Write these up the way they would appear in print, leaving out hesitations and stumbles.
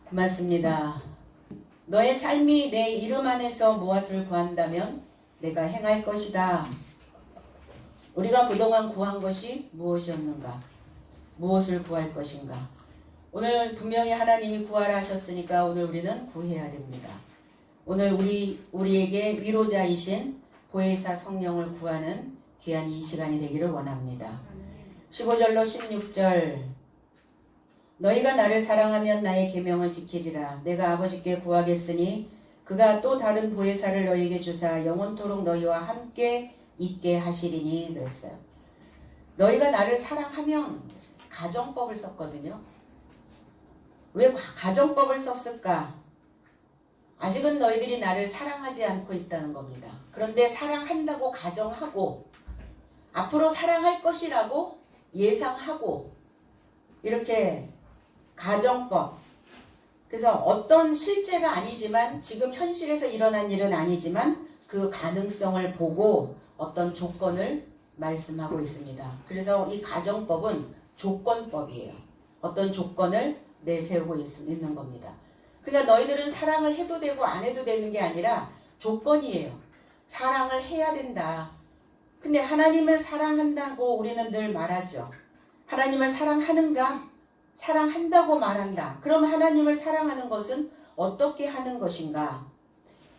고맙습니다. 너의 삶이 내 이름 안에서 무엇을 구한다면 내가 행할 것이다. 우리가 그동안 구한 것이 무엇이었는가? 무엇을 구할 것인가? 오늘 분명히 하나님이 구하라 하셨으니까 오늘 우리는 구해야 됩니다. 오늘 우리에게 위로자이신 보혜사 성령을 구하는 귀한 이 시간이 되기를 원합니다. 15절로 16절 너희가 나를 사랑하면 나의 계명을 지키리라. 내가 아버지께 구하겠으니 그가 또 다른 보혜사를 너희에게 주사 영원토록 너희와 함께 있게 하시리니 그랬어요. 너희가 나를 사랑하면 가정법을 썼거든요. 왜 가정법을 썼을까? 아직은 너희들이 나를 사랑하지 않고 있다는 겁니다. 그런데 사랑한다고 가정하고 앞으로 사랑할 것이라고 예상하고 이렇게 가정법. 그래서 어떤 실제가 아니지만 지금 현실에서 일어난 일은 아니지만 그 가능성을 보고 어떤 조건을 말씀하고 있습니다. 그래서 이 가정법은 조건법이에요. 어떤 조건을 내세우고 있는 겁니다. 그러니까 너희들은 사랑을 해도 되고 안 해도 되는 게 아니라 조건이에요. 사랑을 해야 된다. 근데 하나님을 사랑한다고 우리는 늘 말하죠. 하나님을 사랑하는가? 사랑한다고 말한다. 그럼 하나님을 사랑하는 것은 어떻게 하는 것인가?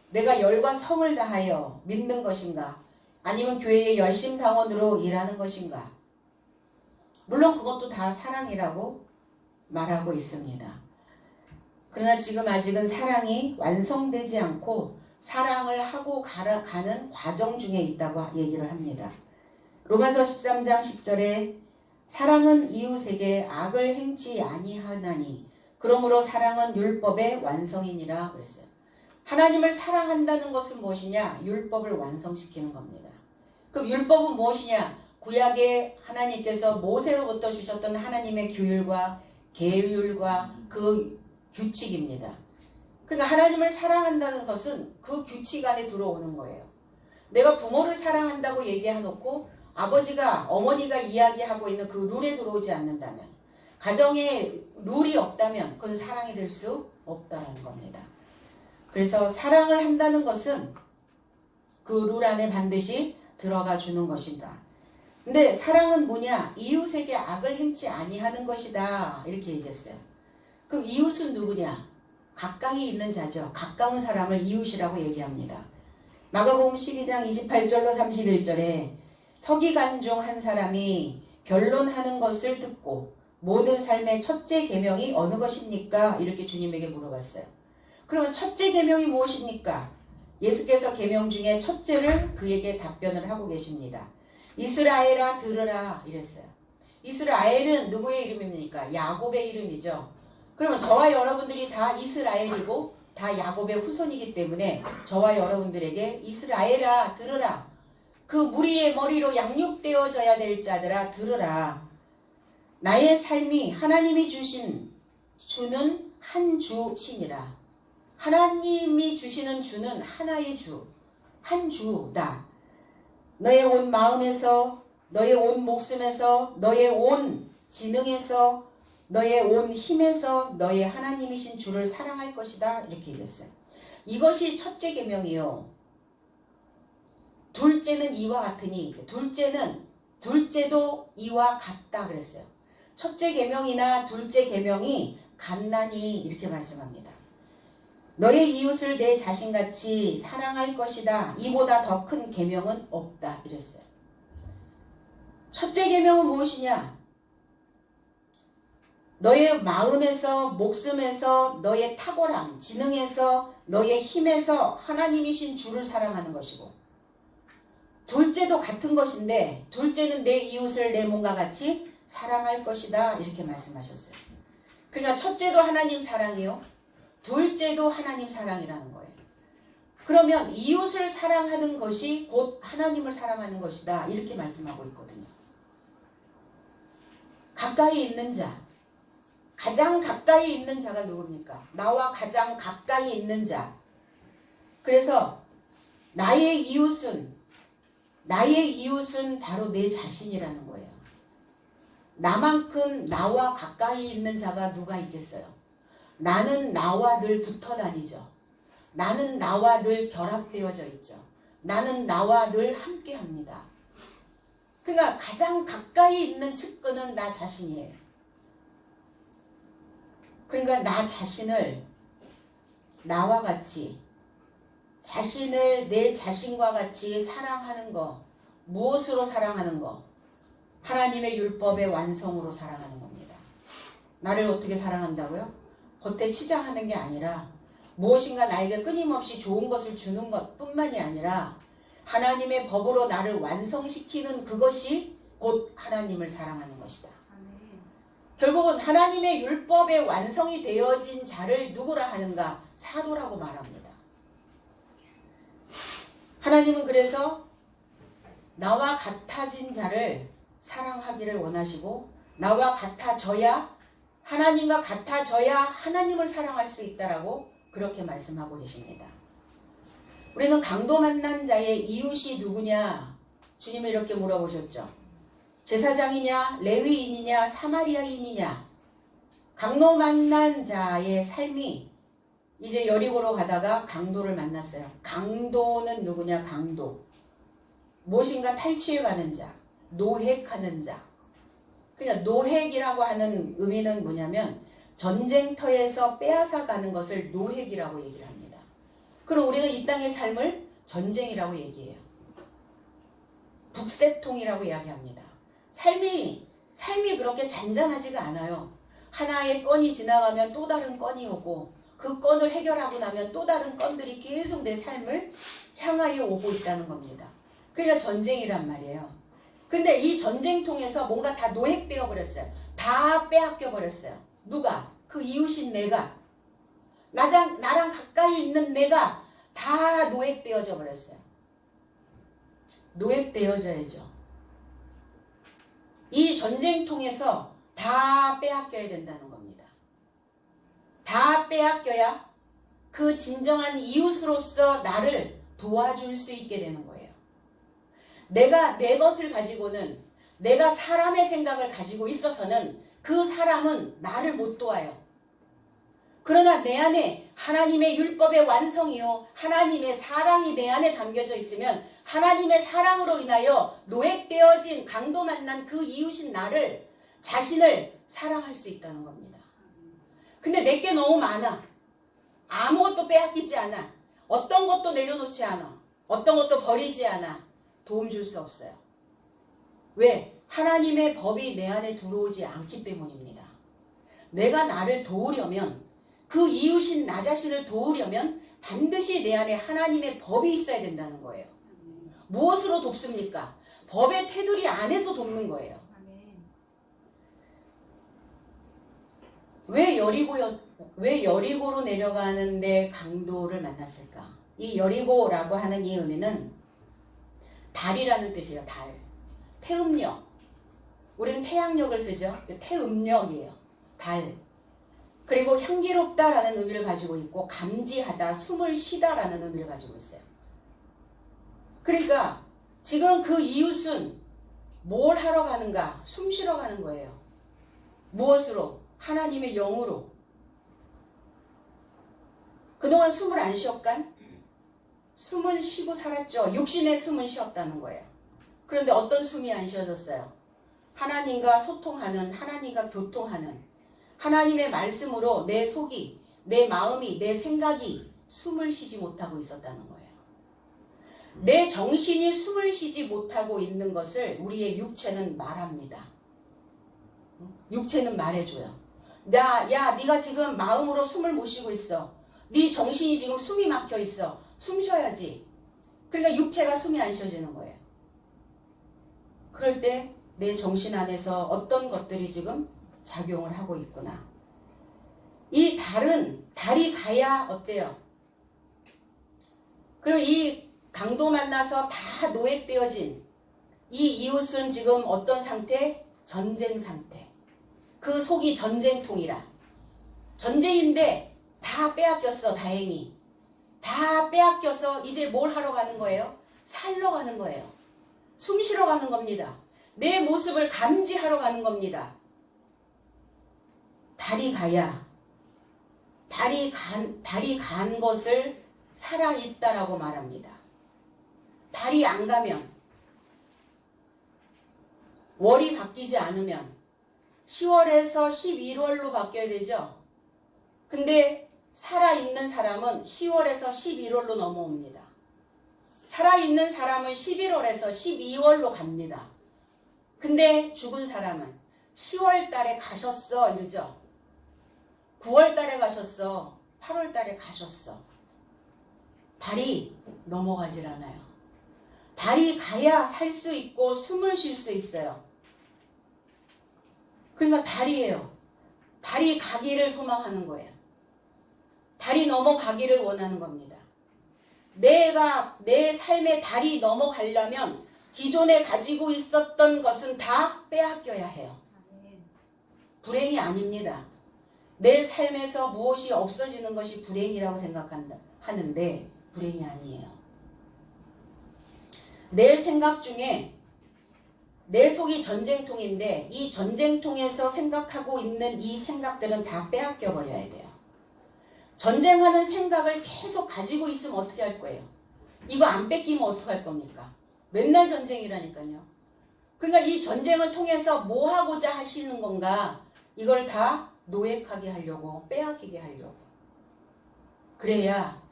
내가 열과 성을 다하여 믿는 것인가? 아니면 교회의 열심당원으로 일하는 것인가? 물론 그것도 다 사랑이라고 말하고 있습니다. 그러나 지금 아직은 사랑이 완성되지 않고 사랑을 하고 가는 과정 중에 있다고 얘기를 합니다. 로마서 13장 10절에 사랑은 이웃에게 악을 행치 아니하나니 그러므로 사랑은 율법의 완성이니라 그랬어요. 하나님을 사랑한다는 것은 무엇이냐? 율법을 완성시키는 겁니다. 그럼 율법은 무엇이냐? 구약에 하나님께서 모세로부터 주셨던 하나님의 규율과 계율과 그 규칙입니다. 그러니까 하나님을 사랑한다는 것은 그 규칙 안에 들어오는 거예요. 내가 부모를 사랑한다고 얘기해놓고 아버지가 어머니가 이야기하고 있는 그 룰에 들어오지 않는다면 가정에 룰이 없다면 그건 사랑이 될 수 없다는 겁니다. 그래서 사랑을 한다는 것은 그 룰 안에 반드시 들어가 주는 것이다. 근데 사랑은 뭐냐? 이웃에게 악을 행치 아니하는 것이다. 이렇게 얘기했어요. 그럼 이웃은 누구냐? 가까이 있는 자죠. 가까운 사람을 이웃이라고 얘기합니다. 마가복음 12장 28절로 31절에 서기관 중 한 사람이 변론하는 것을 듣고 모든 삶의 첫째 계명이 어느 것입니까? 이렇게 주님에게 물어봤어요. 그러면 첫째 계명이 무엇입니까? 예수께서 계명 중에 첫째를 그에게 답변을 하고 계십니다. 이스라엘아 들으라 이랬어요. 이스라엘은 누구의 이름입니까? 야곱의 이름이죠. 그러면 저와 여러분들이 다 이스라엘이고 다 야곱의 후손이기 때문에 저와 여러분들에게 이스라엘아 들으라. 그 무리의 머리로 양육되어져야 될 자들아 들으라. 나의 삶이 하나님이 주는 한 주신이라. 하나님이 주시는 주는 하나의 주, 한 주다. 너의 온 마음에서, 너의 온 목숨에서, 너의 온 지능에서, 너의 온 힘에서 너의 하나님이신 주를 사랑할 것이다. 이렇게 얘기했어요. 이것이 첫째 계명이요. 둘째는 이와 같으니 둘째도 이와 같다 그랬어요. 첫째 계명이나 둘째 계명이 같나니 이렇게 말씀합니다. 너의 이웃을 내 자신같이 사랑할 것이다. 이보다 더 큰 계명은 없다 이랬어요. 첫째 계명은 무엇이냐? 너의 마음에서, 목숨에서, 너의 탁월함, 지능에서, 너의 힘에서 하나님이신 주를 사랑하는 것이고 둘째도 같은 것인데 둘째는 내 이웃을 내 몸과 같이 사랑할 것이다 이렇게 말씀하셨어요. 그러니까 첫째도 하나님 사랑이요. 둘째도 하나님 사랑이라는 거예요. 그러면 이웃을 사랑하는 것이 곧 하나님을 사랑하는 것이다 이렇게 말씀하고 있거든요. 가까이 있는 자, 가장 가까이 있는 자가 누굽니까? 나와 가장 가까이 있는 자. 그래서 나의 이웃은 바로 내 자신이라는 거예요. 나만큼 나와 가까이 있는 자가 누가 있겠어요? 나는 나와 늘 붙어 다니죠. 나는 나와 늘 결합되어져 있죠. 나는 나와 늘 함께 합니다. 그러니까 가장 가까이 있는 측근은 나 자신이에요. 그러니까 나 자신을 나와 같이, 자신을 내 자신과 같이 사랑하는 거. 무엇으로 사랑하는 거? 하나님의 율법의 완성으로 사랑하는 겁니다. 나를 어떻게 사랑한다고요? 겉에 치장하는 게 아니라 무엇인가 나에게 끊임없이 좋은 것을 주는 것 뿐만이 아니라 하나님의 법으로 나를 완성시키는 그것이 곧 하나님을 사랑하는 것이다. 결국은 하나님의 율법의 완성이 되어진 자를 누구라 하는가? 사도라고 말합니다. 하나님은 그래서 나와 같아진 자를 사랑하기를 원하시고 나와 같아져야 하나님과 같아져야 하나님을 사랑할 수 있다라고 그렇게 말씀하고 계십니다. 우리는 강도 만난 자의 이웃이 누구냐? 주님이 이렇게 물어보셨죠. 제사장이냐, 레위인이냐, 사마리아인이냐. 강도 만난 자의 삶이 이제 여리고로 가다가 강도를 만났어요. 강도는 누구냐? 강도. 무엇인가 탈취해 가는 자, 노획하는 자. 그러니까 노획이라고 하는 의미는 뭐냐면 전쟁터에서 빼앗아 가는 것을 노획이라고 얘기를 합니다. 그럼 우리는 이 땅의 삶을 전쟁이라고 얘기해요. 북새통이라고 이야기합니다. 삶이 그렇게 잔잔하지가 않아요. 하나의 건이 지나가면 또 다른 건이 오고 그 건을 해결하고 나면 또 다른 건들이 계속 내 삶을 향하여 오고 있다는 겁니다. 그러니까 전쟁이란 말이에요. 근데 이 전쟁통에서 뭔가 다 노획되어 버렸어요. 다 빼앗겨 버렸어요. 누가? 그 이웃인 내가. 나랑 가까이 있는 내가 다 노획되어져 버렸어요. 노획되어져야죠. 이 전쟁통에서 다 빼앗겨야 된다는 겁니다. 다 빼앗겨야 그 진정한 이웃으로서 나를 도와줄 수 있게 되는 거예요. 내가 내 것을 가지고는, 내가 사람의 생각을 가지고 있어서는 그 사람은 나를 못 도와요. 그러나 내 안에 하나님의 율법의 완성이요, 하나님의 사랑이 내 안에 담겨져 있으면 하나님의 사랑으로 인하여 노획되어진 강도 만난 그 이웃인 나를, 자신을 사랑할 수 있다는 겁니다. 근데 내게 너무 많아. 아무것도 빼앗기지 않아. 어떤 것도 내려놓지 않아. 어떤 것도 버리지 않아. 도움 줄 수 없어요. 왜? 하나님의 법이 내 안에 들어오지 않기 때문입니다. 내가 나를 도우려면, 그 이웃인 나 자신을 도우려면 반드시 내 안에 하나님의 법이 있어야 된다는 거예요. 무엇으로 돕습니까? 법의 테두리 안에서 돕는 거예요. 왜 여리고로 내려가는데 강도를 만났을까? 이 여리고라고 하는 이 의미는 달이라는 뜻이에요. 달. 태음력. 우리는 태양력을 쓰죠. 태음력이에요. 달. 그리고 향기롭다라는 의미를 가지고 있고 감지하다, 숨을 쉬다라는 의미를 가지고 있어요. 그러니까 지금 그 이웃은 뭘 하러 가는가? 숨 쉬러 가는 거예요. 무엇으로? 하나님의 영으로. 그동안 숨을 안 쉬었간? 숨은 쉬고 살았죠. 육신의 숨은 쉬었다는 거예요. 그런데 어떤 숨이 안 쉬어졌어요? 하나님과 소통하는, 하나님과 교통하는, 하나님의 말씀으로 내 속이, 내 마음이, 내 생각이 숨을 쉬지 못하고 있었다는 거예요. 내 정신이 숨을 쉬지 못하고 있는 것을 우리의 육체는 말합니다. 육체는 말해줘요. 야, 네가 지금 마음으로 숨을 못 쉬고 있어. 네 정신이 지금 숨이 막혀 있어. 숨 쉬어야지. 그러니까 육체가 숨이 안 쉬어지는 거예요. 그럴 때 내 정신 안에서 어떤 것들이 지금 작용을 하고 있구나. 이 달이 가야 어때요? 그럼 이 강도 만나서 다 노획되어진 이 이웃은 지금 어떤 상태? 전쟁 상태. 그 속이 전쟁통이라. 전쟁인데 다 빼앗겼어. 다행히. 다 빼앗겨서 이제 뭘 하러 가는 거예요? 살러 가는 거예요. 숨 쉬러 가는 겁니다. 내 모습을 감지하러 가는 겁니다. 달이 가야 달이 간 것을 살아있다라고 말합니다. 달이 안 가면, 월이 바뀌지 않으면 10월에서 11월로 바뀌어야 되죠. 근데 살아있는 사람은 10월에서 11월로 넘어옵니다. 살아있는 사람은 11월에서 12월로 갑니다. 근데 죽은 사람은 10월 달에 가셨어 이러죠. 9월 달에 가셨어. 8월 달에 가셨어. 달이 넘어가질 않아요. 달이 가야 살 수 있고 숨을 쉴 수 있어요. 그러니까 달이에요. 달이 가기를 소망하는 거예요. 달이 넘어가기를 원하는 겁니다. 내가 내 삶의 달이 넘어가려면 기존에 가지고 있었던 것은 다 빼앗겨야 해요. 불행이 아닙니다. 내 삶에서 무엇이 없어지는 것이 불행이라고 하는데 불행이 아니에요. 내 생각 중에 내 속이 전쟁통인데 이 전쟁통에서 생각하고 있는 이 생각들은 다 빼앗겨 버려야 돼요. 전쟁하는 생각을 계속 가지고 있으면 어떻게 할 거예요? 이거 안 뺏기면 어떻게 할 겁니까? 맨날 전쟁이라니까요. 그러니까 이 전쟁을 통해서 뭐 하고자 하시는 건가? 이걸 다 노획하게 하려고, 빼앗기게 하려고. 그래야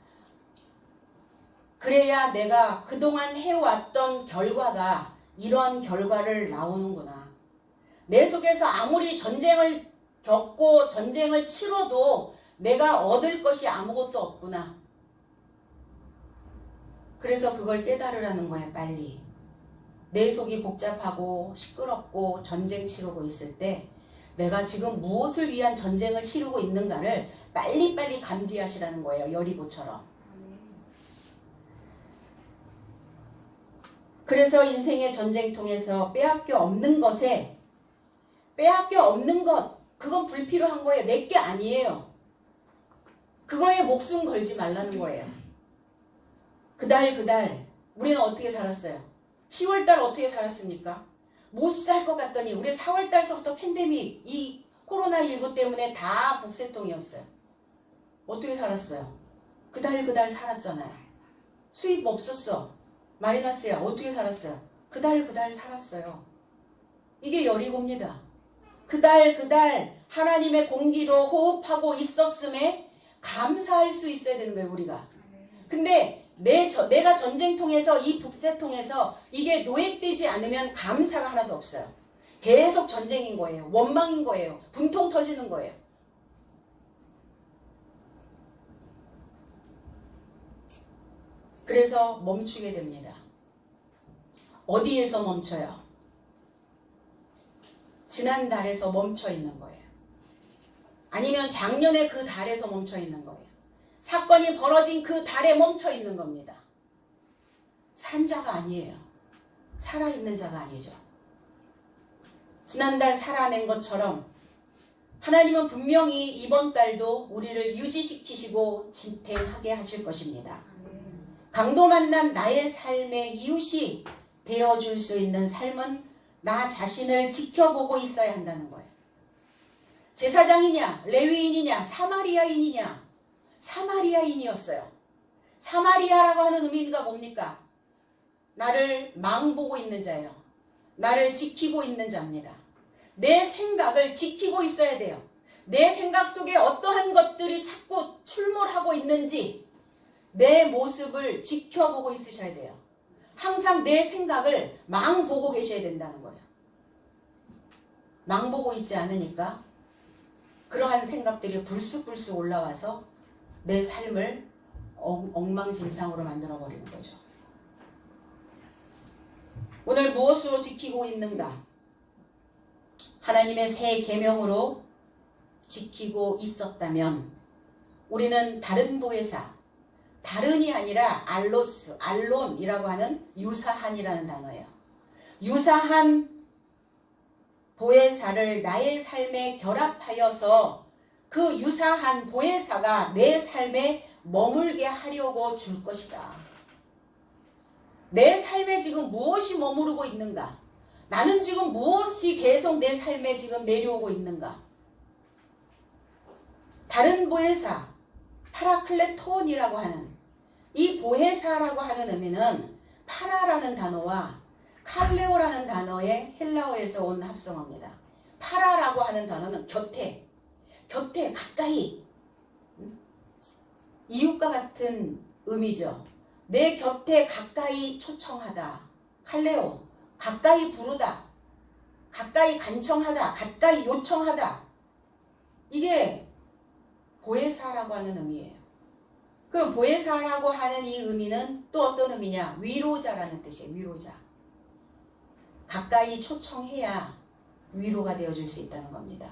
내가 그동안 해왔던 결과가 이런 결과를 나오는구나. 내 속에서 아무리 전쟁을 겪고 전쟁을 치러도 내가 얻을 것이 아무것도 없구나. 그래서 그걸 깨달으라는 거예요, 빨리. 내 속이 복잡하고 시끄럽고 전쟁 치르고 있을 때 내가 지금 무엇을 위한 전쟁을 치르고 있는가를 빨리빨리 감지하시라는 거예요, 여리고처럼. 그래서 인생의 전쟁통에서 빼앗겨 없는 것에, 빼앗겨 없는 것, 그건 불필요한 거예요. 내게 아니에요. 그거에 목숨 걸지 말라는 거예요. 그달 우리는 어떻게 살았어요? 10월달 어떻게 살았습니까? 못 살 것 같더니 우리 4월달서부터 팬데믹, 이 코로나19 때문에 다 북새통이었어요. 어떻게 살았어요? 그달 살았잖아요. 수입 없었어. 마이너스야. 어떻게 살았어요? 그달 살았어요. 이게 여리고입니다. 그달 하나님의 공기로 호흡하고 있었음에 감사할 수 있어야 되는 거예요, 우리가. 근데 내가 전쟁통에서 이 북새통에서 이게 노획되지 않으면 감사가 하나도 없어요. 계속 전쟁인 거예요. 원망인 거예요. 분통 터지는 거예요. 그래서 멈추게 됩니다. 어디에서 멈춰요? 지난 달에서 멈춰 있는 거예요. 아니면 작년에 그 달에서 멈춰 있는 거예요. 사건이 벌어진 그 달에 멈춰 있는 겁니다. 산 자가 아니에요. 살아있는 자가 아니죠. 지난달 살아낸 것처럼 하나님은 분명히 이번 달도 우리를 유지시키시고 진행하게 하실 것입니다. 강도 만난 나의 삶의 이웃이 되어줄 수 있는 삶은 나 자신을 지켜보고 있어야 한다는 거예요. 제사장이냐, 레위인이냐, 사마리아인이냐, 사마리아인이었어요. 사마리아라고 하는 의미가 뭡니까? 나를 망보고 있는 자예요. 나를 지키고 있는 자입니다. 내 생각을 지키고 있어야 돼요. 내 생각 속에 어떠한 것들이 자꾸 출몰하고 있는지 내 모습을 지켜보고 있으셔야 돼요. 항상 내 생각을 망보고 계셔야 된다는 거예요. 망보고 있지 않으니까 그러한 생각들이 불쑥불쑥 올라와서 내 삶을 엉망진창으로 만들어버리는 거죠. 오늘 무엇으로 지키고 있는가? 하나님의 새 계명으로 지키고 있었다면 우리는 다른 보혜사, 다른이 아니라 알로스, 알론이라고 하는 유사한이라는 단어예요. 유사한 보혜사를 나의 삶에 결합하여서 그 유사한 보혜사가 내 삶에 머물게 하려고 줄 것이다. 내 삶에 지금 무엇이 머무르고 있는가? 나는 지금 무엇이 계속 내 삶에 지금 내려오고 있는가? 다른 보혜사, 파라클레톤이라고 하는 이 보혜사라고 하는 의미는 파라라는 단어와 칼레오라는 단어의 헬라어에서 온 합성어입니다. 파라라고 하는 단어는 곁에, 가까이, 이웃과 같은 의미죠. 내 곁에 가까이 초청하다. 칼레오, 가까이 부르다. 가까이 간청하다. 가까이 요청하다. 이게 보혜사라고 하는 의미예요. 그럼 보혜사라고 하는 이 의미는 또 어떤 의미냐? 위로자라는 뜻이에요. 위로자. 가까이 초청해야 위로가 되어줄 수 있다는 겁니다.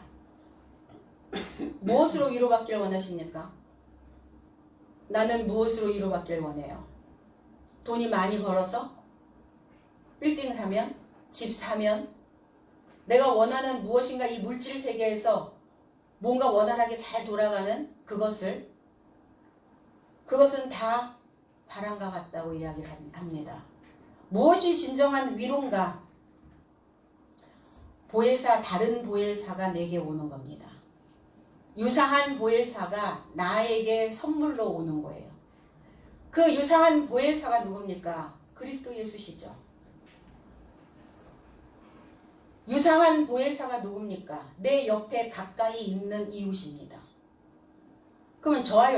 무엇으로 위로받기를 원하십니까? 나는 무엇으로 위로받기를 원해요? 돈이 많이 벌어서? 빌딩 사면? 집 사면? 내가 원하는 무엇인가 이 물질 세계에서 뭔가 원활하게 잘 돌아가는 그것은 다 바람과 같다고 이야기를 합니다. 무엇이 진정한 위로인가? 보혜사, 다른 보혜사가 내게 오는 겁니다. 유사한 보혜사가 나에게 선물로 오는 거예요. 그 유사한 보혜사가 누굽니까? 그리스도 예수시죠. 유사한 보혜사가 누굽니까? 내 옆에 가까이 있는 이웃입니다. 그러면 저와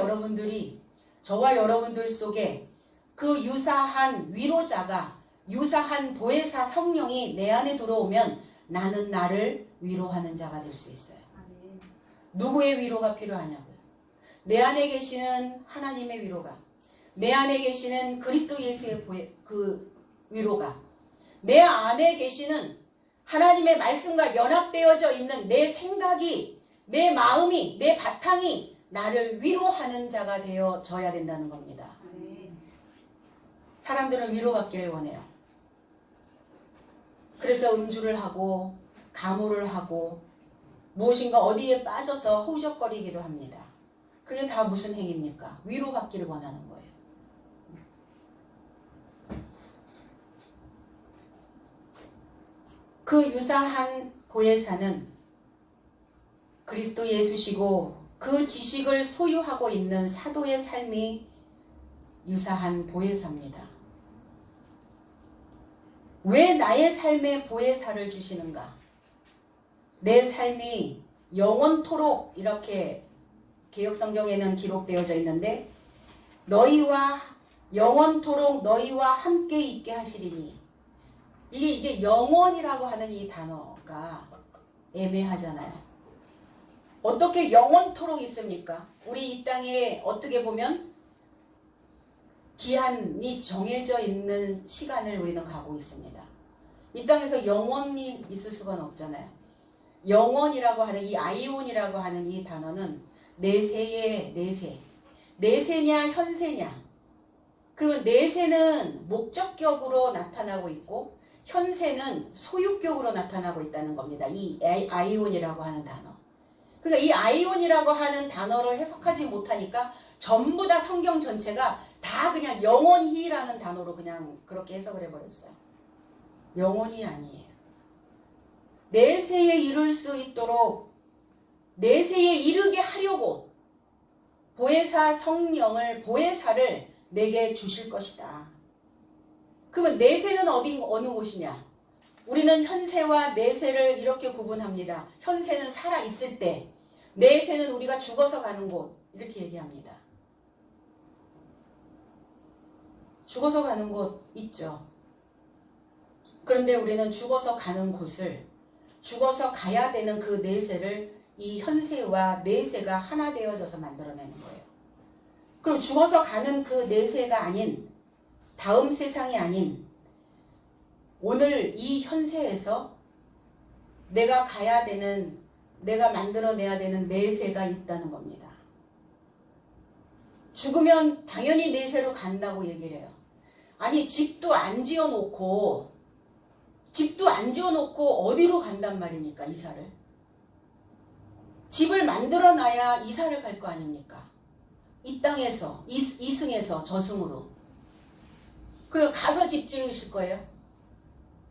여러분들 속에 그 유사한 위로자가, 유사한 보혜사 성령이 내 안에 들어오면 나는 나를 위로하는 자가 될 수 있어요. 누구의 위로가 필요하냐고요? 내 안에 계시는 하나님의 위로가, 내 안에 계시는 그리스도 예수의 그 위로가, 내 안에 계시는 하나님의 말씀과 연합되어져 있는 내 생각이, 내 마음이, 내 바탕이 나를 위로하는 자가 되어져야 된다는 겁니다. 사람들은 위로받기를 원해요. 그래서 음주를 하고 가무를 하고 무엇인가 어디에 빠져서 허우적거리기도 합니다. 그게 다 무슨 행위입니까? 위로받기를 원하는 거예요. 그 유사한 보혜사는 그리스도 예수시고 그 지식을 소유하고 있는 사도의 삶이 유사한 보혜사입니다. 왜 나의 삶에 보혜사를 주시는가? 내 삶이 영원토록, 이렇게 개역성경에는 기록되어져 있는데, 너희와 영원토록 너희와 함께 있게 하시리니, 이게 영원이라고 하는 이 단어가 애매하잖아요. 어떻게 영원토록 있습니까? 우리 이 땅에 어떻게 보면 기한이 정해져 있는 시간을 우리는 가고 있습니다. 이 땅에서 영원히 있을 수가 없잖아요. 영원이라고 하는 이 아이온이라고 하는 이 단어는 내세의 내세. 내세냐 현세냐. 그러면 내세는 목적격으로 나타나고 있고 현세는 소유격으로 나타나고 있다는 겁니다. 이 아이온이라고 하는 단어. 그러니까 이 아이온이라고 하는 단어를 해석하지 못하니까 전부 다 성경 전체가 다 그냥 영원히라는 단어로 그냥 그렇게 해석을 해버렸어요. 영원히 아니에요. 내세에 이룰 수 있도록, 내세에 이르게 하려고 보혜사 성령을, 보혜사를 내게 주실 것이다. 그러면 내세는 어느 곳이냐? 우리는 현세와 내세를 이렇게 구분합니다. 현세는 살아있을 때, 내세는 우리가 죽어서 가는 곳, 이렇게 얘기합니다. 죽어서 가는 곳 있죠. 그런데 우리는 죽어서 가는 곳을, 죽어서 가야 되는 그 내세를 이 현세와 내세가 하나 되어져서 만들어내는 거예요. 그럼 죽어서 가는 그 내세가 아닌, 다음 세상이 아닌 오늘 이 현세에서 내가 가야 되는, 내가 만들어내야 되는 내세가 있다는 겁니다. 죽으면 당연히 내세로 간다고 얘기를 해요. 아니 집도 안 지어놓고 어디로 간단 말입니까? 이사를. 집을 만들어놔야 이사를 갈 거 아닙니까? 이 땅에서, 이승에서 저승으로. 그리고 가서 집 지으실 거예요?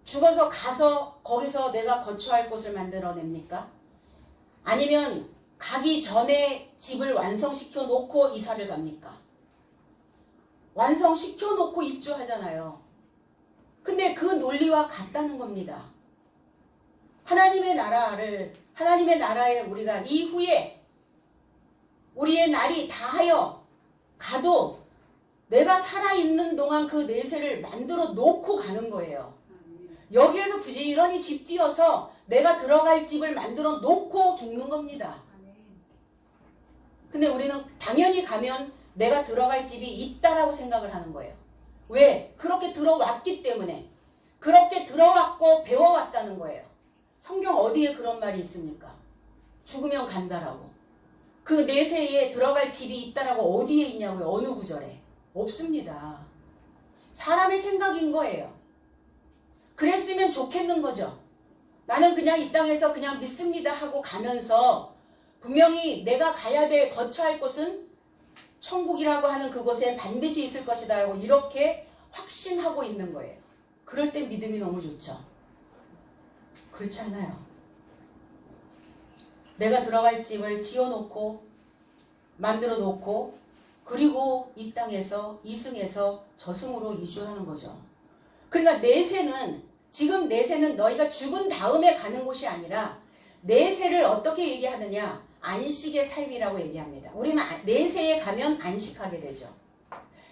죽어서 가서 거기서 내가 거처할 곳을 만들어냅니까? 아니면 가기 전에 집을 완성시켜 놓고 이사를 갑니까? 완성시켜 놓고 입주하잖아요. 근데 그 논리와 같다는 겁니다. 하나님의 나라에 우리가 이후에 우리의 날이 다하여 가도 내가 살아있는 동안 그 내세를 만들어 놓고 가는 거예요. 여기에서 부지런히 집 지어서 내가 들어갈 집을 만들어 놓고 죽는 겁니다. 근데 우리는 당연히 가면 내가 들어갈 집이 있다라고 생각을 하는 거예요. 왜? 그렇게 들어왔기 때문에. 그렇게 들어왔고 배워왔다는 거예요. 성경 어디에 그런 말이 있습니까? 죽으면 간다라고. 그 내세에 들어갈 집이 있다라고 어디에 있냐고요? 어느 구절에? 없습니다. 사람의 생각인 거예요. 그랬으면 좋겠는 거죠. 나는 그냥 이 땅에서 그냥 믿습니다 하고 가면서 분명히 내가 가야 될 거쳐야 할 곳은 천국이라고 하는 그곳에 반드시 있을 것이다 라고 이렇게 확신하고 있는 거예요. 그럴 때 믿음이 너무 좋죠. 그렇지 않아요. 내가 들어갈 집을 지어놓고 만들어 놓고 그리고 이 땅에서 이승에서 저승으로 이주하는 거죠. 그러니까 지금 내세는 너희가 죽은 다음에 가는 곳이 아니라 내세를 어떻게 얘기하느냐? 안식의 삶이라고 얘기합니다. 우리는 내세에 가면 안식하게 되죠.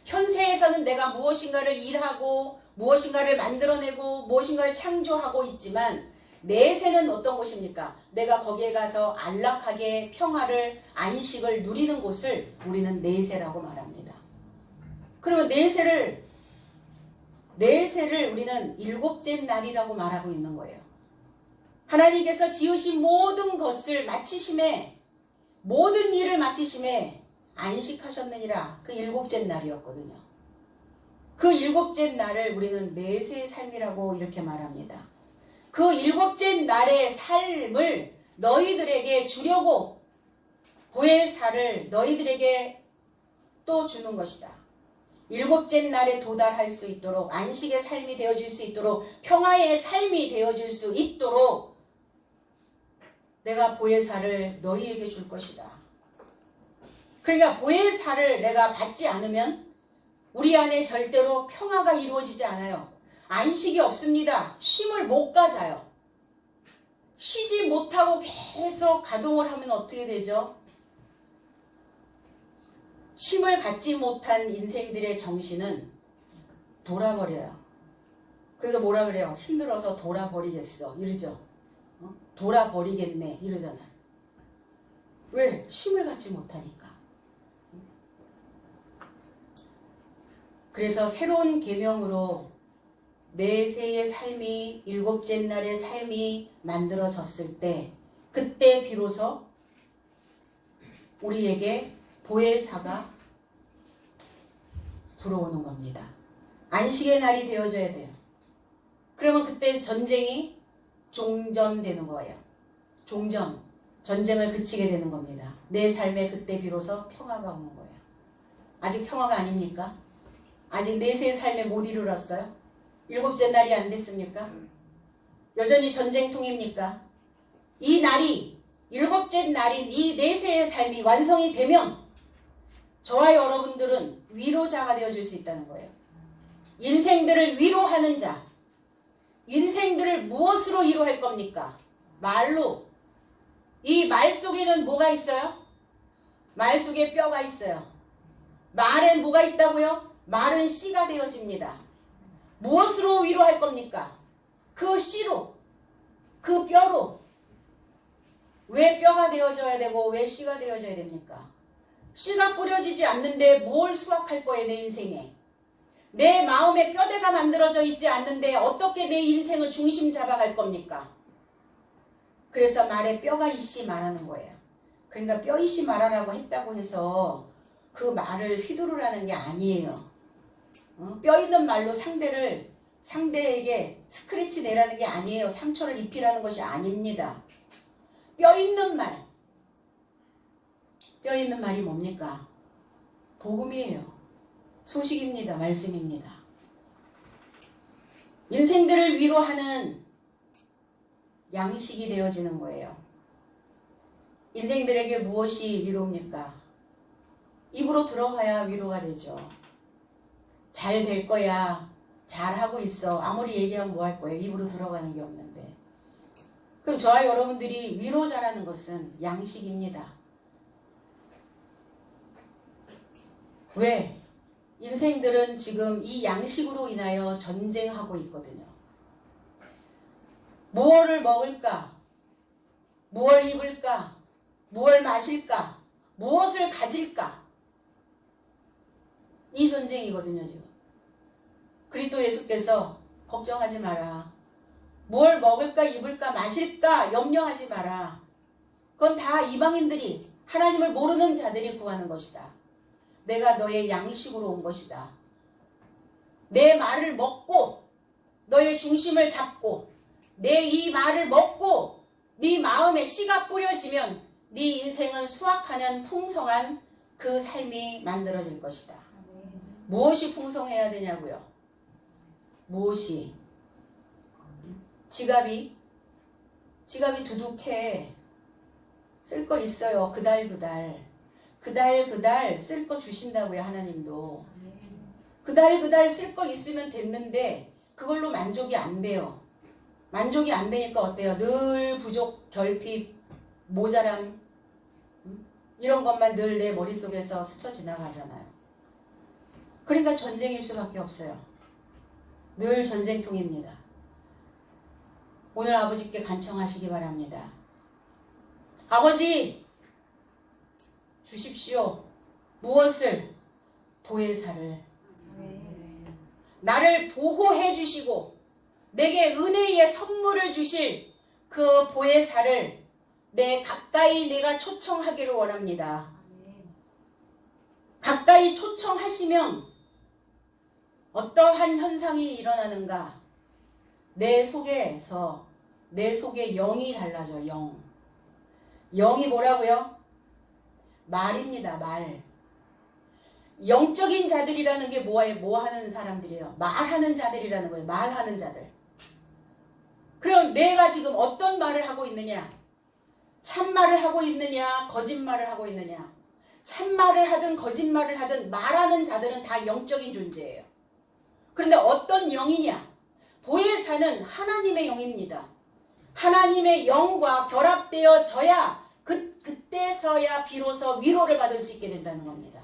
현세에서는 내가 무엇인가를 일하고 무엇인가를 만들어내고 무엇인가를 창조하고 있지만 내세는 어떤 곳입니까? 내가 거기에 가서 안락하게 평화를 안식을 누리는 곳을 우리는 내세라고 말합니다. 그러면 내세를 우리는 일곱째 날이라고 말하고 있는 거예요. 하나님께서 지으신 모든 것을 마치심에 모든 일을 마치심에 안식하셨느니라. 그 일곱째 날이었거든요. 그 일곱째 날을 우리는 내세의 삶이라고 이렇게 말합니다. 그 일곱째 날의 삶을 너희들에게 주려고 보혜사를 너희들에게 또 주는 것이다. 일곱째 날에 도달할 수 있도록 안식의 삶이 되어질 수 있도록 평화의 삶이 되어질 수 있도록 내가 보혜사를 너희에게 줄 것이다. 그러니까 보혜사를 내가 받지 않으면 우리 안에 절대로 평화가 이루어지지 않아요. 안식이 없습니다. 쉼을 못 가져요. 쉬지 못하고 계속 가동을 하면 어떻게 되죠? 쉼을 갖지 못한 인생들의 정신은 돌아버려요. 그래서 뭐라 그래요? 힘들어서 돌아버리겠어 이러죠. 돌아버리겠네 이러잖아요. 왜? 쉼을 갖지 못하니까. 그래서 새로운 계명으로 내세의 삶이 일곱째 날의 삶이 만들어졌을 때 그때 비로소 우리에게 보혜사가 들어오는 겁니다. 안식의 날이 되어져야 돼요. 그러면 그때 전쟁이 종전되는 거예요. 전쟁을 그치게 되는 겁니다. 내 삶에 그때 비로소 평화가 오는 거예요. 아직 평화가 아닙니까? 아직 내세의 삶에 못 이르렀어요? 일곱째 날이 안 됐습니까? 여전히 전쟁통입니까? 이 날이 일곱째 날인 이 내세의 삶이 완성이 되면 저와 여러분들은 위로자가 되어줄 수 있다는 거예요. 인생들을 위로하는 자. 인생들을 무엇으로 위로할 겁니까? 말로. 이 말 속에는 뭐가 있어요? 말 속에 뼈가 있어요. 말엔 뭐가 있다고요? 말은 씨가 되어집니다. 무엇으로 위로할 겁니까? 그 씨로, 그 뼈로. 왜 뼈가 되어져야 되고 왜 씨가 되어져야 됩니까? 씨가 뿌려지지 않는데 뭘 수확할 거예요, 내 인생에? 내 마음에 뼈대가 만들어져 있지 않는데 어떻게 내 인생을 중심 잡아갈 겁니까? 그래서 말에 뼈가 있이 말하는 거예요. 그러니까 뼈 있이 말하라고 했다고 해서 그 말을 휘두르라는 게 아니에요. 뼈 있는 말로 상대에게 스크래치 내라는 게 아니에요. 상처를 입히라는 것이 아닙니다. 뼈 있는 말. 뼈 있는 말이 뭡니까? 복음이에요. 소식입니다. 말씀입니다. 인생들을 위로하는 양식이 되어지는 거예요. 인생들에게 무엇이 위로입니까? 입으로 들어가야 위로가 되죠. 잘 될 거야. 잘하고 있어. 아무리 얘기하면 뭐 할 거예요? 입으로 들어가는 게 없는데. 그럼 저와 여러분들이 위로자라는 것은 양식입니다. 왜? 인생들은 지금 이 양식으로 인하여 전쟁하고 있거든요. 무엇을 먹을까? 무엇을 입을까? 무엇을 마실까? 무엇을 가질까? 이 전쟁이거든요, 지금. 그리스도 예수께서 걱정하지 마라. 뭘 먹을까, 입을까, 마실까 염려하지 마라. 그건 다 이방인들이, 하나님을 모르는 자들이 구하는 것이다. 내가 너의 양식으로 온 것이다. 내 말을 먹고 너의 중심을 잡고 내 이 말을 먹고 네 마음에 씨가 뿌려지면 네 인생은 수확하는 풍성한 그 삶이 만들어질 것이다. 무엇이 풍성해야 되냐고요? 무엇이? 지갑이 두둑해. 쓸 거 있어요. 그달 쓸 거 주신다고요. 하나님도. 그달 쓸 거 있으면 됐는데 그걸로 만족이 안 돼요. 만족이 안 되니까 어때요? 늘 부족, 결핍, 모자람 이런 것만 늘 내 머릿속에서 스쳐 지나가잖아요. 그러니까 전쟁일 수밖에 없어요. 늘 전쟁통입니다. 오늘 아버지께 간청하시기 바랍니다. 아버지 주십시오. 무엇을? 보혜사를. 나를 보호해 주시고 내게 은혜의 선물을 주실 그 보혜사를 가까이 내가 초청하기를 원합니다. 가까이 초청하시면 어떠한 현상이 일어나는가? 내 속에 영이 달라져. 영이 뭐라고요? 말입니다. 말. 영적인 자들이라는 게 뭐 하는 사람들이에요? 말하는 자들이라는 거예요. 말하는 자들. 그럼 내가 지금 어떤 말을 하고 있느냐? 참말을 하고 있느냐? 거짓말을 하고 있느냐? 참말을 하든 거짓말을 하든 말하는 자들은 다 영적인 존재예요. 그런데 어떤 영이냐? 보혜사는 하나님의 영입니다. 하나님의 영과 결합되어져야 그때서야 비로소 위로를 받을 수 있게 된다는 겁니다.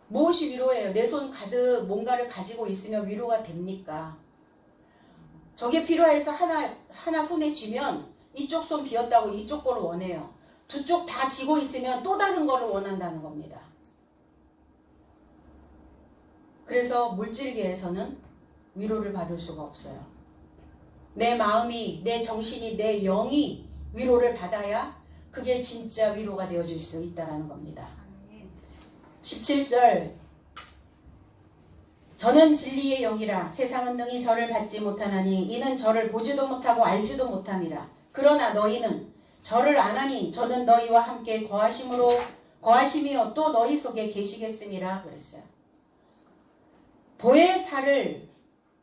무엇이 위로예요? 내 손 가득 뭔가를 가지고 있으면 위로가 됩니까? 저게 필요해서 하나 손에 쥐면 이쪽 손 비었다고 이쪽 거를 원해요. 두 쪽 다 쥐고 있으면 또 다른 거를 원한다는 겁니다. 그래서 물질계에서는 위로를 받을 수가 없어요. 내 마음이, 내 정신이, 내 영이 위로를 받아야 그게 진짜 위로가 되어줄 수 있다는 겁니다. 17절 저는 진리의 영이라 세상은 능히 저를 받지 못하나니 이는 저를 보지도 못하고 알지도 못함이라. 그러나 너희는 저를 아나니 저는 너희와 함께 거하심이요 또 너희 속에 계시겠음이라 그랬어요.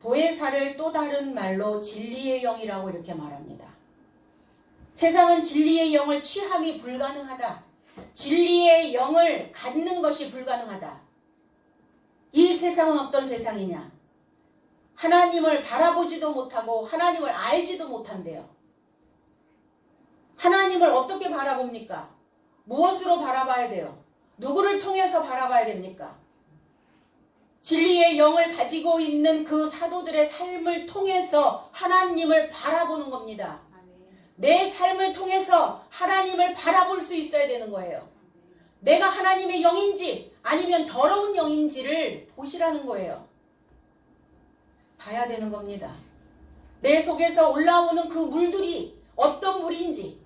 보혜사를 또 다른 말로 진리의 영이라고 이렇게 말합니다. 세상은 진리의 영을 취함이 불가능하다. 진리의 영을 갖는 것이 불가능하다. 이 세상은 어떤 세상이냐? 하나님을 바라보지도 못하고 하나님을 알지도 못한대요. 하나님을 어떻게 바라봅니까? 무엇으로 바라봐야 돼요? 누구를 통해서 바라봐야 됩니까? 진리의 영을 가지고 있는 그 사도들의 삶을 통해서 하나님을 바라보는 겁니다. 내 삶을 통해서 하나님을 바라볼 수 있어야 되는 거예요. 내가 하나님의 영인지 아니면 더러운 영인지를 보시라는 거예요. 봐야 되는 겁니다. 내 속에서 올라오는 그 물들이 어떤 물인지,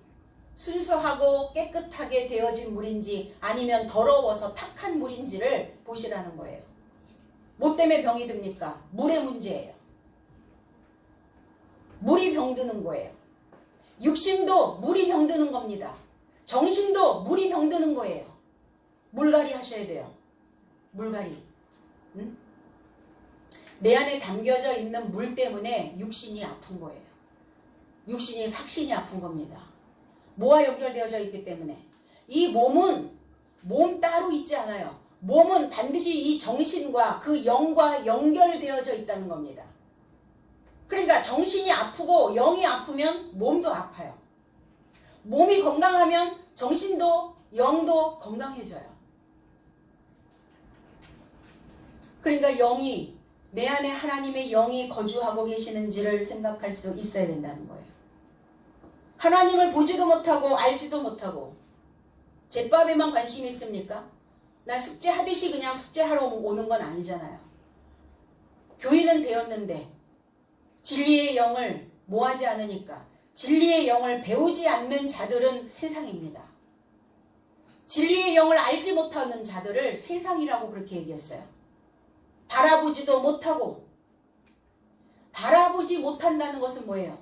순수하고 깨끗하게 되어진 물인지 아니면 더러워서 탁한 물인지를 보시라는 거예요. 뭐 때문에 병이 듭니까? 물의 문제예요. 물이 병드는 거예요. 육신도 물이 병드는 겁니다. 정신도 물이 병드는 거예요. 물갈이 하셔야 돼요. 물갈이. 응? 내 안에 담겨져 있는 물 때문에 육신이 아픈 거예요. 육신이 삭신이 아픈 겁니다. 뭐와 연결되어져 있기 때문에. 이 몸은 몸 따로 있지 않아요. 몸은 반드시 이 정신과 그 영과 연결되어져 있다는 겁니다. 그러니까 정신이 아프고 영이 아프면 몸도 아파요. 몸이 건강하면 정신도 영도 건강해져요. 그러니까 영이 내 안에 하나님의 영이 거주하고 계시는지를 생각할 수 있어야 된다는 거예요. 하나님을 보지도 못하고 알지도 못하고 제밥에만 관심이 있습니까? 나 숙제하듯이 그냥 숙제하러 오는 건 아니잖아요. 교인은 되었는데 진리의 영을 모하지 않으니까 진리의 영을 배우지 않는 자들은 세상입니다. 진리의 영을 알지 못하는 자들을 세상이라고 그렇게 얘기했어요. 바라보지도 못하고, 바라보지 못한다는 것은 뭐예요?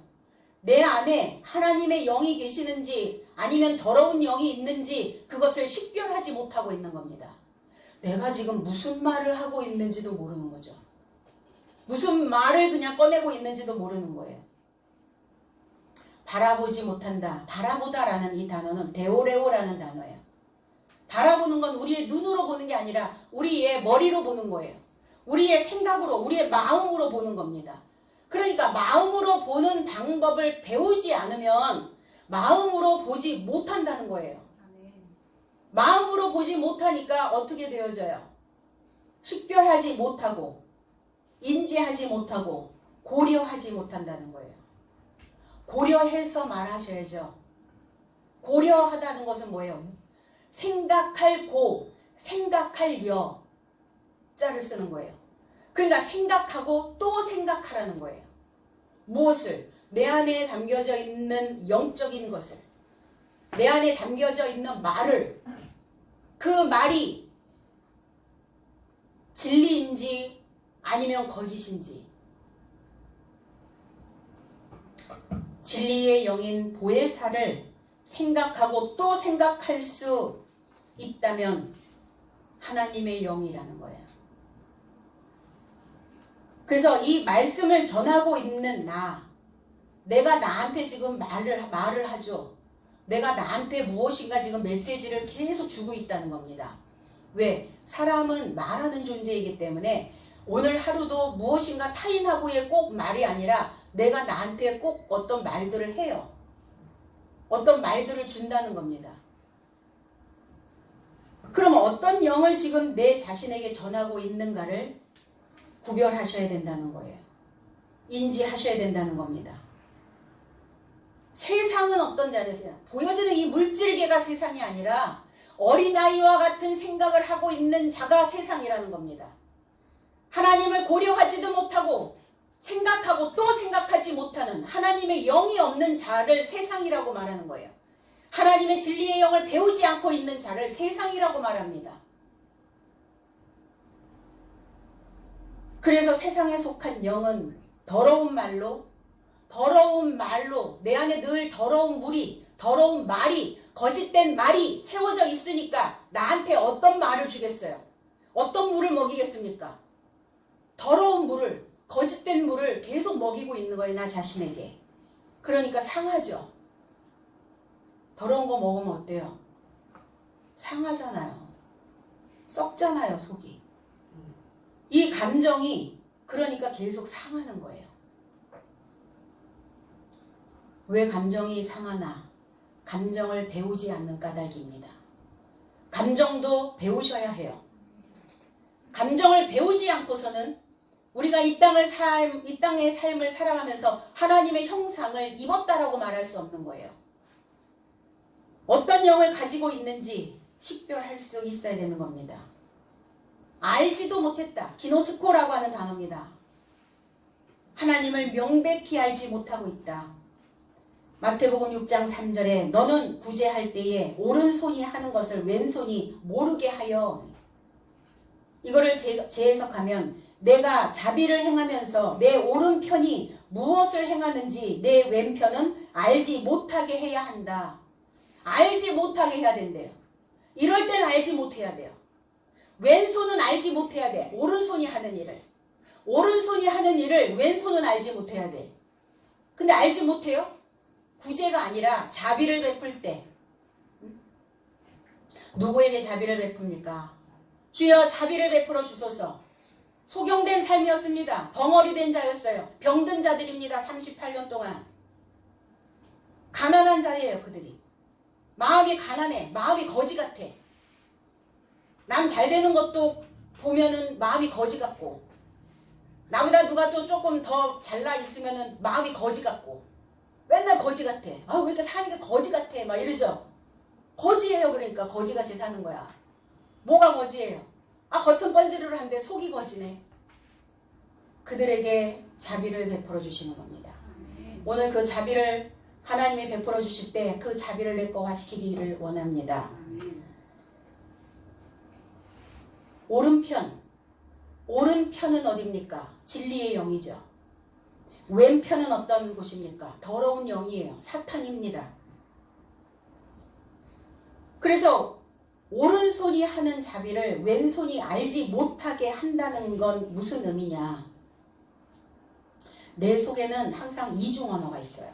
내 안에 하나님의 영이 계시는지 아니면 더러운 영이 있는지 그것을 식별하지 못하고 있는 겁니다. 내가 지금 무슨 말을 하고 있는지도 모르는 거죠. 무슨 말을 그냥 꺼내고 있는지도 모르는 거예요. 바라보지 못한다. 바라보다라는 이 단어는 데오레오라는 단어예요. 바라보는 건 우리의 눈으로 보는 게 아니라 우리의 머리로 보는 거예요. 우리의 생각으로, 우리의 마음으로 보는 겁니다. 그러니까 마음으로 보는 방법을 배우지 않으면 마음으로 보지 못한다는 거예요. 마음으로 보지 못하니까 어떻게 되어져요? 식별하지 못하고, 인지하지 못하고, 고려하지 못한다는 거예요. 고려해서 말하셔야죠. 고려하다는 것은 뭐예요? 생각할 고, 생각할 여 자를 쓰는 거예요. 그러니까 생각하고 또 생각하라는 거예요. 무엇을? 내 안에 담겨져 있는 영적인 것을, 내 안에 담겨져 있는 말을, 그 말이 진리인지 아니면 거짓인지. 진리의 영인 보혜사를 생각하고 또 생각할 수 있다면 하나님의 영이라는 거예요. 그래서 이 말씀을 전하고 있는 내가 나한테 지금 말을 하죠. 내가 나한테 무엇인가 지금 메시지를 계속 주고 있다는 겁니다. 왜? 사람은 말하는 존재이기 때문에 오늘 하루도 무엇인가 타인하고의 꼭 말이 아니라 내가 나한테 꼭 어떤 말들을 해요. 어떤 말들을 준다는 겁니다. 그럼 어떤 영을 지금 내 자신에게 전하고 있는가를 구별하셔야 된다는 거예요. 인지하셔야 된다는 겁니다. 세상은 어떤 자세요? 보여지는 이 물질계가 세상이 아니라 어린아이와 같은 생각을 하고 있는 자가 세상이라는 겁니다. 하나님을 고려하지도 못하고 생각하고 또 생각하지 못하는 하나님의 영이 없는 자를 세상이라고 말하는 거예요. 하나님의 진리의 영을 배우지 않고 있는 자를 세상이라고 말합니다. 그래서 세상에 속한 영은 더러운 말로 내 안에 늘 더러운 물이, 더러운 말이, 거짓된 말이 채워져 있으니까 나한테 어떤 말을 주겠어요? 어떤 물을 먹이겠습니까? 더러운 물을, 거짓된 물을 계속 먹이고 있는 거예요, 나 자신에게. 그러니까 상하죠. 더러운 거 먹으면 어때요? 상하잖아요. 썩잖아요, 속이. 이 감정이 그러니까 계속 상하는 거예요. 왜 감정이 상하나? 감정을 배우지 않는 까닭입니다. 감정도 배우셔야 해요. 감정을 배우지 않고서는 우리가 이 땅의 삶을 살아가면서 하나님의 형상을 입었다라고 말할 수 없는 거예요. 어떤 영을 가지고 있는지 식별할 수 있어야 되는 겁니다. 알지도 못했다. 기노스코라고 하는 단어입니다. 하나님을 명백히 알지 못하고 있다. 마태복음 6장 3절에 너는 구제할 때에 오른손이 하는 것을 왼손이 모르게 하여, 이거를 재해석하면 내가 자비를 행하면서 내 오른편이 무엇을 행하는지 내 왼편은 알지 못하게 해야 한다. 알지 못하게 해야 된대요. 이럴 땐 알지 못해야 돼요. 왼손은 알지 못해야 돼. 오른손이 하는 일을. 오른손이 하는 일을 왼손은 알지 못해야 돼. 근데 알지 못해요? 구제가 아니라 자비를 베풀 때 누구에게 자비를 베풉니까? 주여 자비를 베풀어 주소서. 소경된 삶이었습니다. 벙어리 된 자였어요. 병든 자들입니다. 38년 동안. 가난한 자예요. 그들이. 마음이 가난해. 마음이 거지 같아. 남 잘 되는 것도 보면은 마음이 거지 같고, 나보다 누가 또 조금 더 잘나 있으면은 마음이 거지 같고, 맨날 거지 같아. 아, 왜 이렇게 사는 게 거지 같아. 막 이러죠. 거지예요. 그러니까 거지같이 사는 거야. 뭐가 거지예요? 아, 겉은 번지르르 한데 속이 거지네. 그들에게 자비를 베풀어 주시는 겁니다. 오늘 그 자비를 하나님이 베풀어 주실 때 그 자비를 내꺼화시키기를 원합니다. 오른편은 어딥니까? 진리의 영이죠. 왼편은 어떤 곳입니까? 더러운 영이에요. 사탄입니다. 그래서 오른손이 하는 자비를 왼손이 알지 못하게 한다는 건 무슨 의미냐? 내 속에는 항상 이중 언어가 있어요.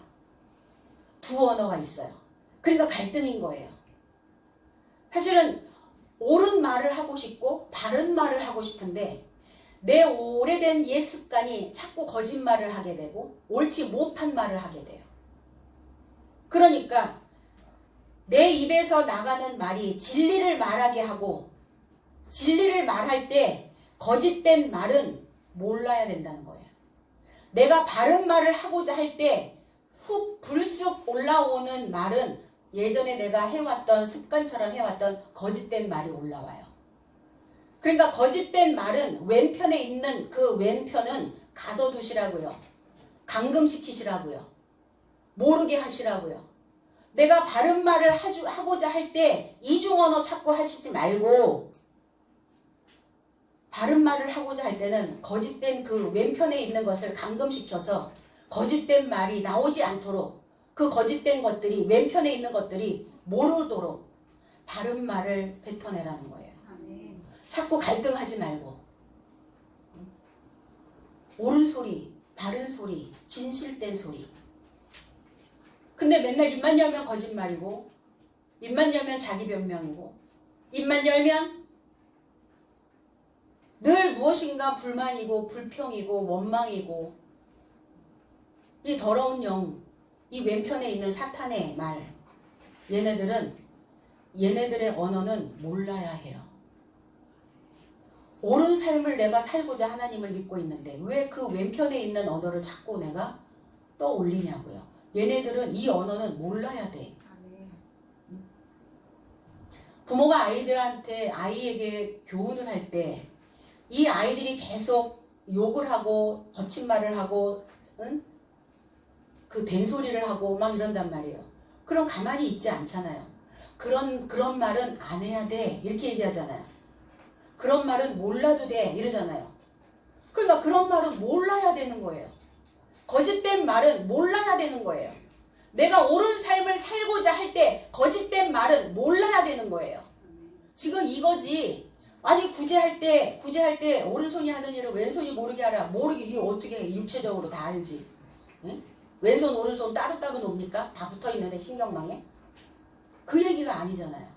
두 언어가 있어요. 그러니까 갈등인 거예요. 사실은 옳은 말을 하고 싶고 바른 말을 하고 싶은데 내 오래된 옛 습관이 자꾸 거짓말을 하게 되고 옳지 못한 말을 하게 돼요. 그러니까 내 입에서 나가는 말이 진리를 말하게 하고, 진리를 말할 때 거짓된 말은 몰라야 된다는 거예요. 내가 바른 말을 하고자 할 때 훅 불쑥 올라오는 말은 예전에 내가 해왔던 습관처럼 해왔던 거짓된 말이 올라와요. 그러니까 거짓된 말은 왼편에 있는 그 왼편은 가둬두시라고요. 감금시키시라고요. 모르게 하시라고요. 내가 바른 말을 하고자 할 때 이중언어 찾고 하시지 말고, 바른 말을 하고자 할 때는 거짓된 그 왼편에 있는 것을 감금시켜서 거짓된 말이 나오지 않도록, 그 거짓된 것들이, 왼편에 있는 것들이 모르도록 바른 말을 뱉어내라는 거예요. 자꾸 갈등하지 말고 옳은 소리, 바른 소리, 진실된 소리. 근데 맨날 입만 열면 거짓말이고, 입만 열면 자기 변명이고, 입만 열면 늘 무엇인가 불만이고 불평이고 원망이고, 이 더러운 영, 이 왼편에 있는 사탄의 말, 얘네들의 언어는 몰라야 해요. 옳은 삶을 내가 살고자 하나님을 믿고 있는데 왜 그 왼편에 있는 언어를 자꾸 내가 떠올리냐고요. 얘네들은 이 언어는 몰라야 돼. 부모가 아이에게 교훈을 할 때 이 아이들이 계속 욕을 하고 거친 말을 하고 그 된소리를 하고 막 이런단 말이에요. 그럼 가만히 있지 않잖아요. 그런 말은 안 해야 돼 이렇게 얘기하잖아요. 그런 말은 몰라도 돼 이러잖아요. 그러니까 그런 말은 몰라야 되는 거예요. 거짓된 말은 몰라야 되는 거예요. 내가 옳은 삶을 살고자 할 때 거짓된 말은 몰라야 되는 거예요. 지금 이거지. 아니 구제할 때 오른손이 하는 일을 왼손이 모르게 하라. 모르게 이게 어떻게 육체적으로 다 알지. 응? 왼손 오른손 따로따로 놉니까? 다 붙어있는데 신경망에? 그 얘기가 아니잖아요.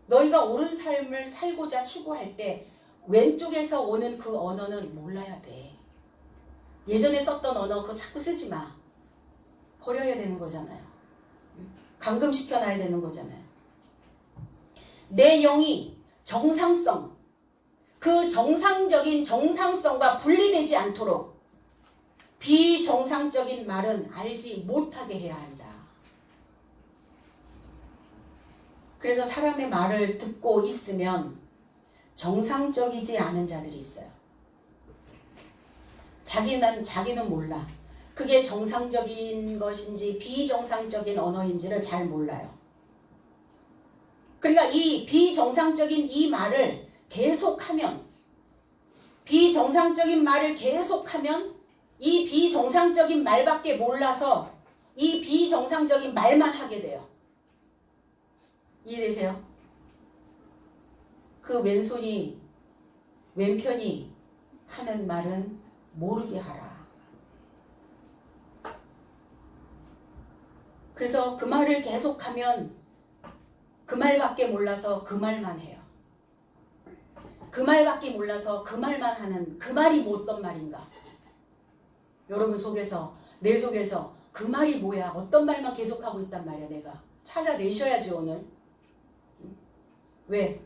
너희가 옳은 삶을 살고자 추구할 때 왼쪽에서 오는 그 언어는 몰라야 돼. 예전에 썼던 언어 그거 자꾸 쓰지 마. 버려야 되는 거잖아요. 감금시켜놔야 되는 거잖아요. 내 영이 정상성, 그 정상적인 정상성과 분리되지 않도록 비정상적인 말은 알지 못하게 해야 한다. 그래서 사람의 말을 듣고 있으면 정상적이지 않은 자들이 있어요. 자기는 몰라. 그게 정상적인 것인지 비정상적인 언어인지를 잘 몰라요. 그러니까 이 비정상적인 이 말을 계속하면, 비정상적인 말을 계속하면 이 비정상적인 말밖에 몰라서 이 비정상적인 말만 하게 돼요. 이해되세요? 그 왼편이 하는 말은 모르게 하라. 그래서 그 말을 계속하면 그 말밖에 몰라서 그 말만 해요. 그 말밖에 몰라서 그 말만 하는, 그 말이 뭐 어떤 말인가? 여러분 속에서, 내 속에서 그 말이 뭐야? 어떤 말만 계속하고 있단 말이야 내가. 찾아내셔야지 오늘. 왜?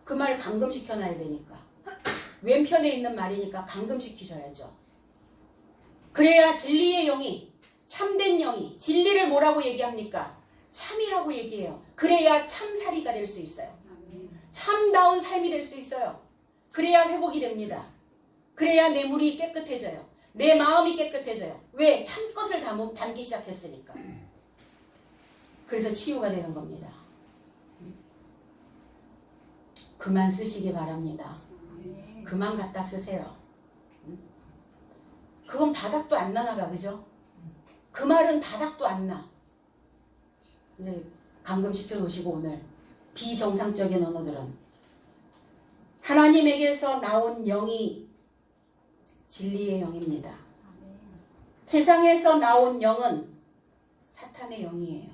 그 말 감금시켜놔야 되니까. 왼편에 있는 말이니까 감금시키셔야죠. 그래야 진리의 영이, 참된 영이, 진리를 뭐라고 얘기합니까? 참이라고 얘기해요. 그래야 참살이가 될 수 있어요. 참다운 삶이 될 수 있어요. 그래야 회복이 됩니다. 그래야 내 물이 깨끗해져요. 내 마음이 깨끗해져요. 왜? 참것을 담기 시작했으니까. 그래서 치유가 되는 겁니다. 그만 쓰시기 바랍니다. 그만 갖다 쓰세요. 그건 바닥도 안 나나 봐, 그죠? 그 말은 바닥도 안 나. 이제 감금시켜 놓으시고 오늘 비정상적인 언어들은 하나님에게서 나온 영이 진리의 영입니다. 세상에서 나온 영은 사탄의 영이에요.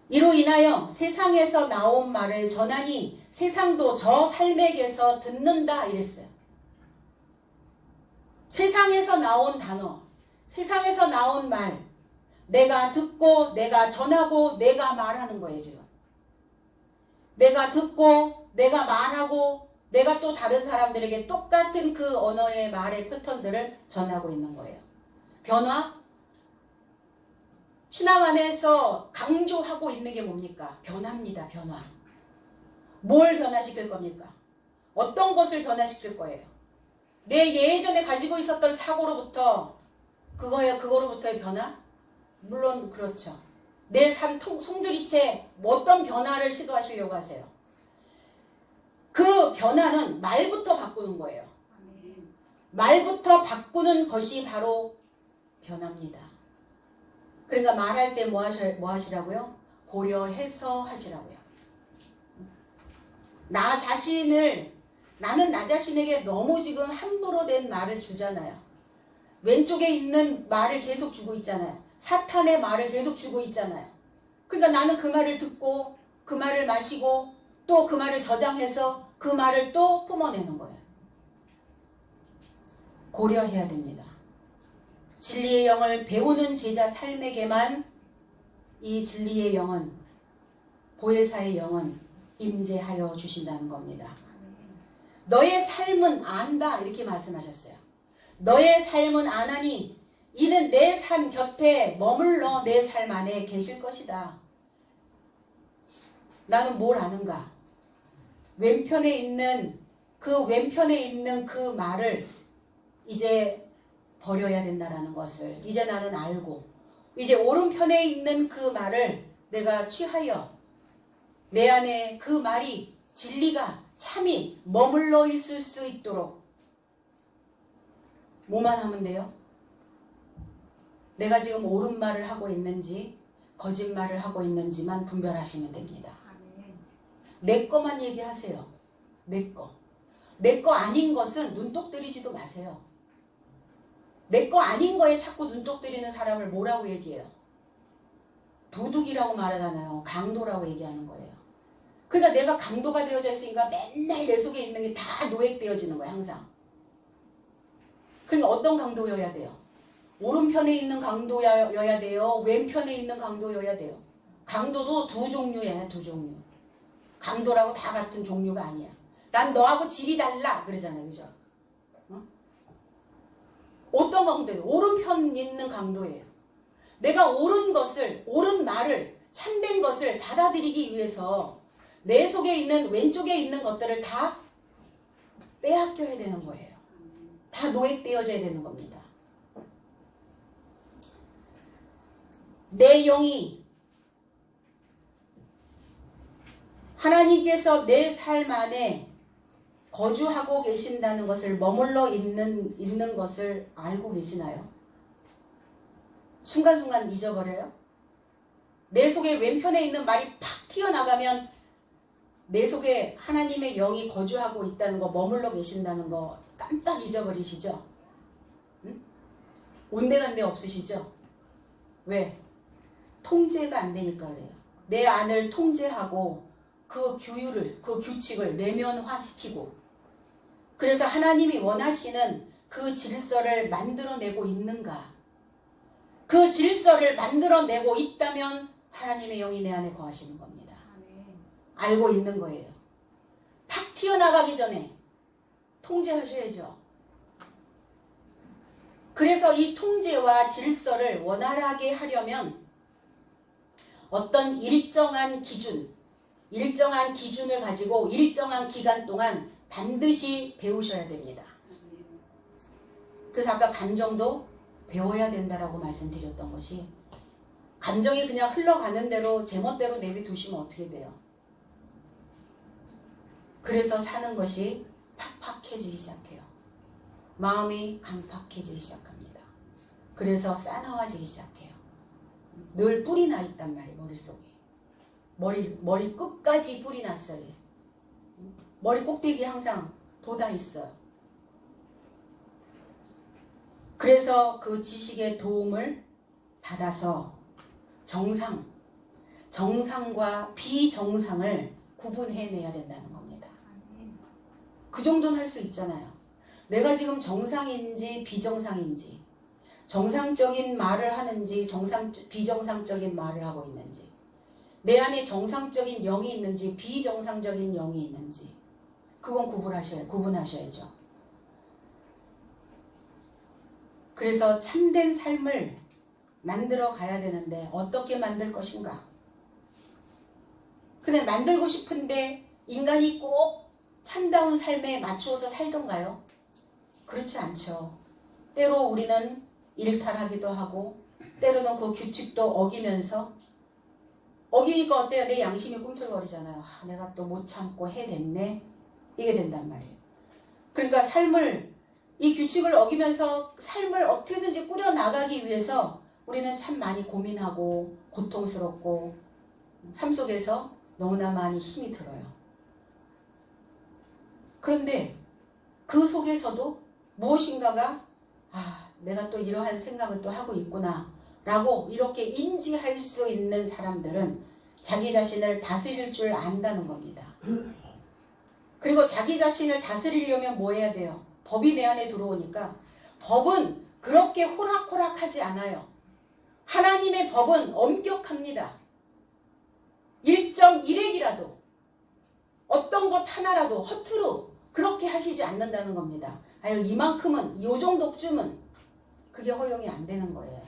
이로 인하여 세상에서 나온 말을 전하니 세상도 저 삶에게서 듣는다 이랬어요. 세상에서 나온 단어, 세상에서 나온 말, 내가 듣고 내가 전하고 내가 말하는 거예요 지금. 내가 듣고 내가 말하고 내가 또 다른 사람들에게 똑같은 그 언어의 말의 패턴들을 전하고 있는 거예요. 변화? 신앙 안에서 강조하고 있는 게 뭡니까? 변화입니다. 변화. 뭘 변화시킬 겁니까? 어떤 것을 변화시킬 거예요? 내 예전에 가지고 있었던 사고로부터 그거로부터의 변화? 물론 그렇죠. 내 삶 송두리째 어떤 변화를 시도하시려고 하세요? 그 변화는 말부터 바꾸는 거예요. 말부터 바꾸는 것이 바로 변화입니다. 그러니까 말할 때 뭐 하시라고요? 고려해서 하시라고요. 나는 나 자신에게 너무 지금 함부로 된 말을 주잖아요. 왼쪽에 있는 말을 계속 주고 있잖아요. 사탄의 말을 계속 주고 있잖아요. 그러니까 나는 그 말을 듣고 그 말을 마시고 또 그 말을 저장해서 그 말을 또 뿜어내는 거예요. 고려해야 됩니다. 진리의 영을 배우는 제자 삶에게만 이 진리의 영은, 보혜사의 영은 임재하여 주신다는 겁니다. 너의 삶은 안다 이렇게 말씀하셨어요. 너의 삶은 아나니 이는 내 삶 곁에 머물러 내 삶 안에 계실 것이다. 나는 뭘 아는가? 왼편에 있는 그 말을 이제 버려야 된다라는 것을 이제 나는 알고, 이제 오른편에 있는 그 말을 내가 취하여 내 안에 그 말이 진리가 참이 머물러 있을 수 있도록 뭐만 하면 돼요? 내가 지금 옳은 말을 하고 있는지 거짓말을 하고 있는지만 분별하시면 됩니다. 내 거만 얘기하세요. 내 거. 내 거 아닌 것은 눈독 들이지도 마세요. 내 거 아닌 거에 자꾸 눈독 들이는 사람을 뭐라고 얘기해요? 도둑이라고 말하잖아요. 강도라고 얘기하는 거예요. 그러니까 내가 강도가 되어져 있으니까 맨날 내 속에 있는 게 다 노획되어지는 거예요. 항상. 그러니까 어떤 강도여야 돼요? 오른편에 있는 강도여야 돼요? 왼편에 있는 강도여야 돼요? 강도도 두 종류예요. 두 종류. 강도라고 다 같은 종류가 아니야. 난 너하고 질이 달라 그러잖아요. 그죠? 어떤 강도예요? 오른편 있는 강도예요. 내가 옳은 것을, 옳은 말을, 참된 것을 받아들이기 위해서 내 속에 있는, 왼쪽에 있는 것들을 다 빼앗겨야 되는 거예요. 다 노획되어져야 되는 겁니다. 내 영이 하나님께서 내 삶 안에 거주하고 계신다는 것을, 머물러 있는 것을 알고 계시나요? 순간순간 잊어버려요? 내 속에 왼편에 있는 말이 팍 튀어나가면 내 속에 하나님의 영이 거주하고 있다는 거, 머물러 계신다는 거 깜빡 잊어버리시죠? 응? 온데간데 없으시죠? 왜? 통제가 안 되니까 그래요. 내 안을 통제하고 그 규율을, 그 규칙을 내면화시키고, 그래서 하나님이 원하시는 그 질서를 만들어내고 있는가? 그 질서를 만들어내고 있다면 하나님의 영이 내 안에 거하시는 겁니다. 알고 있는 거예요. 팍 튀어나가기 전에 통제하셔야죠. 그래서 이 통제와 질서를 원활하게 하려면 어떤 일정한 기준을 가지고 일정한 기간 동안 반드시 배우셔야 됩니다. 그래서 아까 감정도 배워야 된다라고 말씀드렸던 것이, 감정이 그냥 흘러가는 대로 제멋대로 내비두시면 어떻게 돼요? 그래서 사는 것이 팍팍해지기 시작해요. 마음이 강팍해지기 시작합니다. 그래서 싸나워지기 시작해요. 늘 뿔이 나 있단 말이에요. 머릿속에. 머리 끝까지 뿔이 났어요. 머리 꼭대기 항상 돋아 있어요. 그래서 그 지식의 도움을 받아서 정상과 비정상을 구분해내야 된다는 겁니다. 그 정도는 할 수 있잖아요. 내가 지금 정상인지 비정상인지, 정상적인 말을 하는지 비정상적인 말을 하고 있는지, 내 안에 정상적인 영이 있는지 비정상적인 영이 있는지, 그건 구분하셔야죠. 그래서 참된 삶을 만들어 가야 되는데 어떻게 만들 것인가? 근데 만들고 싶은데 인간이 꼭 참다운 삶에 맞추어서 살던가요? 그렇지 않죠. 때로 우리는 일탈하기도 하고, 때로는 그 규칙도 어기면서, 어기니까 어때요? 내 양심이 꿈틀거리잖아요. 내가 또 못 참고 해냈네. 이게 된단 말이에요. 그러니까 이 규칙을 어기면서 삶을 어떻게든지 꾸려나가기 위해서 우리는 참 많이 고민하고 고통스럽고 삶 속에서 너무나 많이 힘이 들어요. 그런데 그 속에서도 무엇인가가 내가 또 이러한 생각을 또 하고 있구나 라고 이렇게 인지할 수 있는 사람들은 자기 자신을 다스릴 줄 안다는 겁니다. 그리고 자기 자신을 다스리려면 뭐 해야 돼요? 법이 내 안에 들어오니까, 법은 그렇게 호락호락하지 않아요. 하나님의 법은 엄격합니다. 1.1핵이라도 어떤 것 하나라도 허투루 그렇게 하시지 않는다는 겁니다. 이만큼은, 이 정도쯤은 그게 허용이 안 되는 거예요.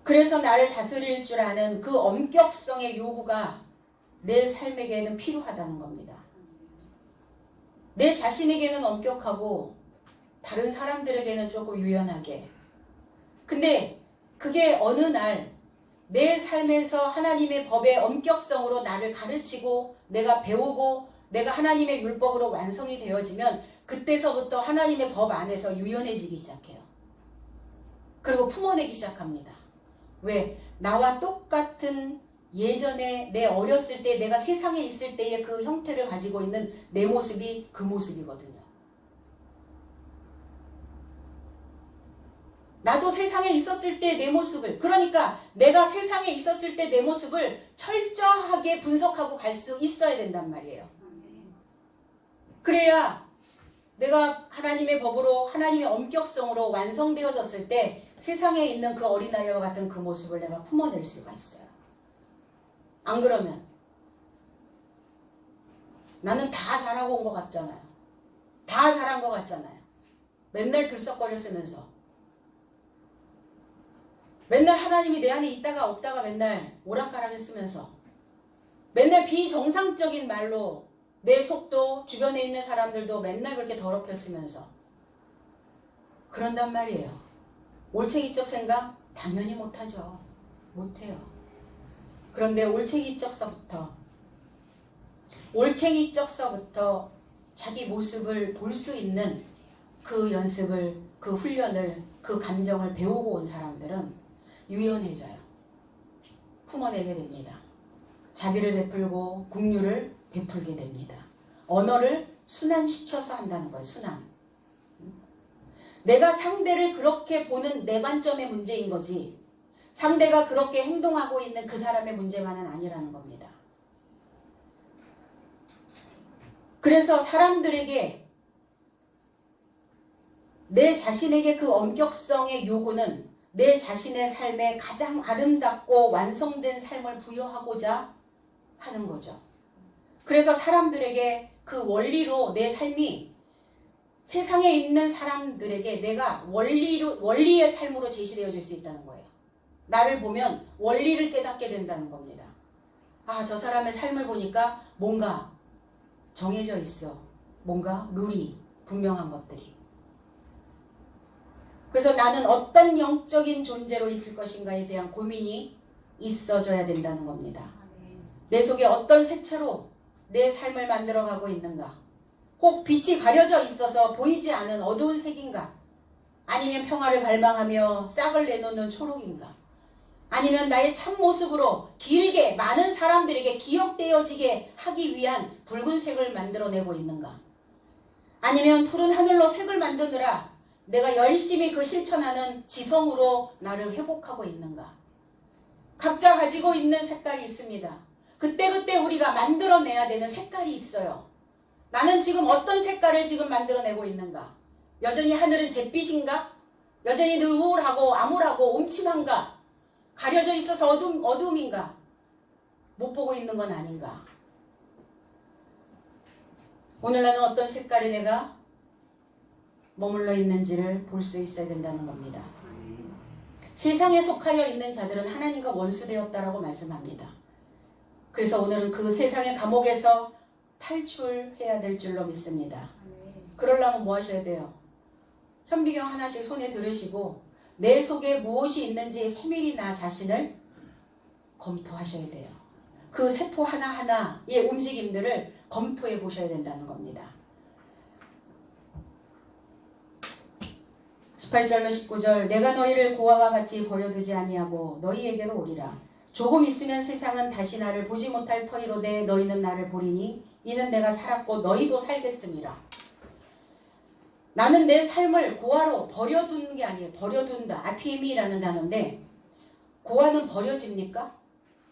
그래서 나를 다스릴 줄 아는 그 엄격성의 요구가 내 삶에게는 필요하다는 겁니다. 내 자신에게는 엄격하고 다른 사람들에게는 조금 유연하게. 근데 그게 어느 날 내 삶에서 하나님의 법의 엄격성으로 나를 가르치고 내가 배우고 내가 하나님의 율법으로 완성이 되어지면 그때서부터 하나님의 법 안에서 유연해지기 시작해요. 그리고 품어내기 시작합니다. 왜? 나와 똑같은 예전에 내 어렸을 때 내가 세상에 있을 때의 그 형태를 가지고 있는 내 모습이 그 모습이거든요. 나도 세상에 있었을 때 내 모습을, 그러니까 내가 세상에 있었을 때 내 모습을 철저하게 분석하고 갈 수 있어야 된단 말이에요. 그래야 내가 하나님의 법으로 하나님의 엄격성으로 완성되어졌을 때 세상에 있는 그 어린아이와 같은 그 모습을 내가 품어낼 수가 있어요. 안 그러면 나는 다 잘하고 온 것 같잖아요. 다 잘한 것 같잖아요. 맨날 들썩거렸으면서, 맨날 하나님이 내 안에 있다가 없다가 맨날 오락가락했으면서, 맨날 비정상적인 말로 내 속도, 주변에 있는 사람들도 맨날 그렇게 더럽혔으면서 그런단 말이에요. 올챙이적 생각? 당연히 못하죠. 못해요. 그런데 올챙이적서부터 자기 모습을 볼 수 있는 그 연습을, 그 훈련을, 그 감정을 배우고 온 사람들은 유연해져요. 품어내게 됩니다. 자비를 베풀고 긍휼을 베풀게 됩니다. 언어를 순환시켜서 한다는 거예요. 순환. 내가 상대를 그렇게 보는 내 관점의 문제인 거지 상대가 그렇게 행동하고 있는 그 사람의 문제만은 아니라는 겁니다. 그래서 사람들에게 내 자신에게 그 엄격성의 요구는 내 자신의 삶에 가장 아름답고 완성된 삶을 부여하고자 하는 거죠. 그래서 사람들에게 그 원리로 내 삶이 세상에 있는 사람들에게 내가 원리의 삶으로 제시되어질 수 있다는 거예요. 나를 보면 원리를 깨닫게 된다는 겁니다. 아, 저 사람의 삶을 보니까 뭔가 정해져 있어. 뭔가 룰이 분명한 것들이. 그래서 나는 어떤 영적인 존재로 있을 것인가에 대한 고민이 있어져야 된다는 겁니다. 내 속에 어떤 색채로 내 삶을 만들어가고 있는가? 혹 빛이 가려져 있어서 보이지 않은 어두운 색인가? 아니면 평화를 갈망하며 싹을 내놓는 초록인가? 아니면 나의 참모습으로 길게 많은 사람들에게 기억되어지게 하기 위한 붉은색을 만들어내고 있는가? 아니면 푸른 하늘로 색을 만드느라 내가 열심히 그 실천하는 지성으로 나를 회복하고 있는가? 각자 가지고 있는 색깔이 있습니다. 그때그때 우리가 만들어내야 되는 색깔이 있어요. 나는 지금 어떤 색깔을 지금 만들어내고 있는가? 여전히 하늘은 잿빛인가? 여전히 늘 우울하고 암울하고 음침한가? 가려져 있어서 어두움인가? 못 보고 있는 건 아닌가? 오늘 나는 어떤 색깔에 내가 머물러 있는지를 볼 수 있어야 된다는 겁니다. 세상에 속하여 있는 자들은 하나님과 원수되었다라고 말씀합니다. 그래서 오늘은 그 세상의 감옥에서 탈출해야 될 줄로 믿습니다. 그러려면 뭐 하셔야 돼요? 현미경 하나씩 손에 들으시고 내 속에 무엇이 있는지 세밀히 나 자신을 검토하셔야 돼요. 그 세포 하나하나의 움직임들을 검토해 보셔야 된다는 겁니다. 18절로 19절 내가 너희를 고아와 같이 버려두지 아니하고 너희에게로 오리라. 조금 있으면 세상은 다시 나를 보지 못할 터이로되 너희는 나를 보리니 이는 내가 살았고 너희도 살겠음이라. 나는 내 삶을 고아로 버려두는 게 아니에요. 버려둔다. 아피미라는 단어인데 고아는 버려집니까?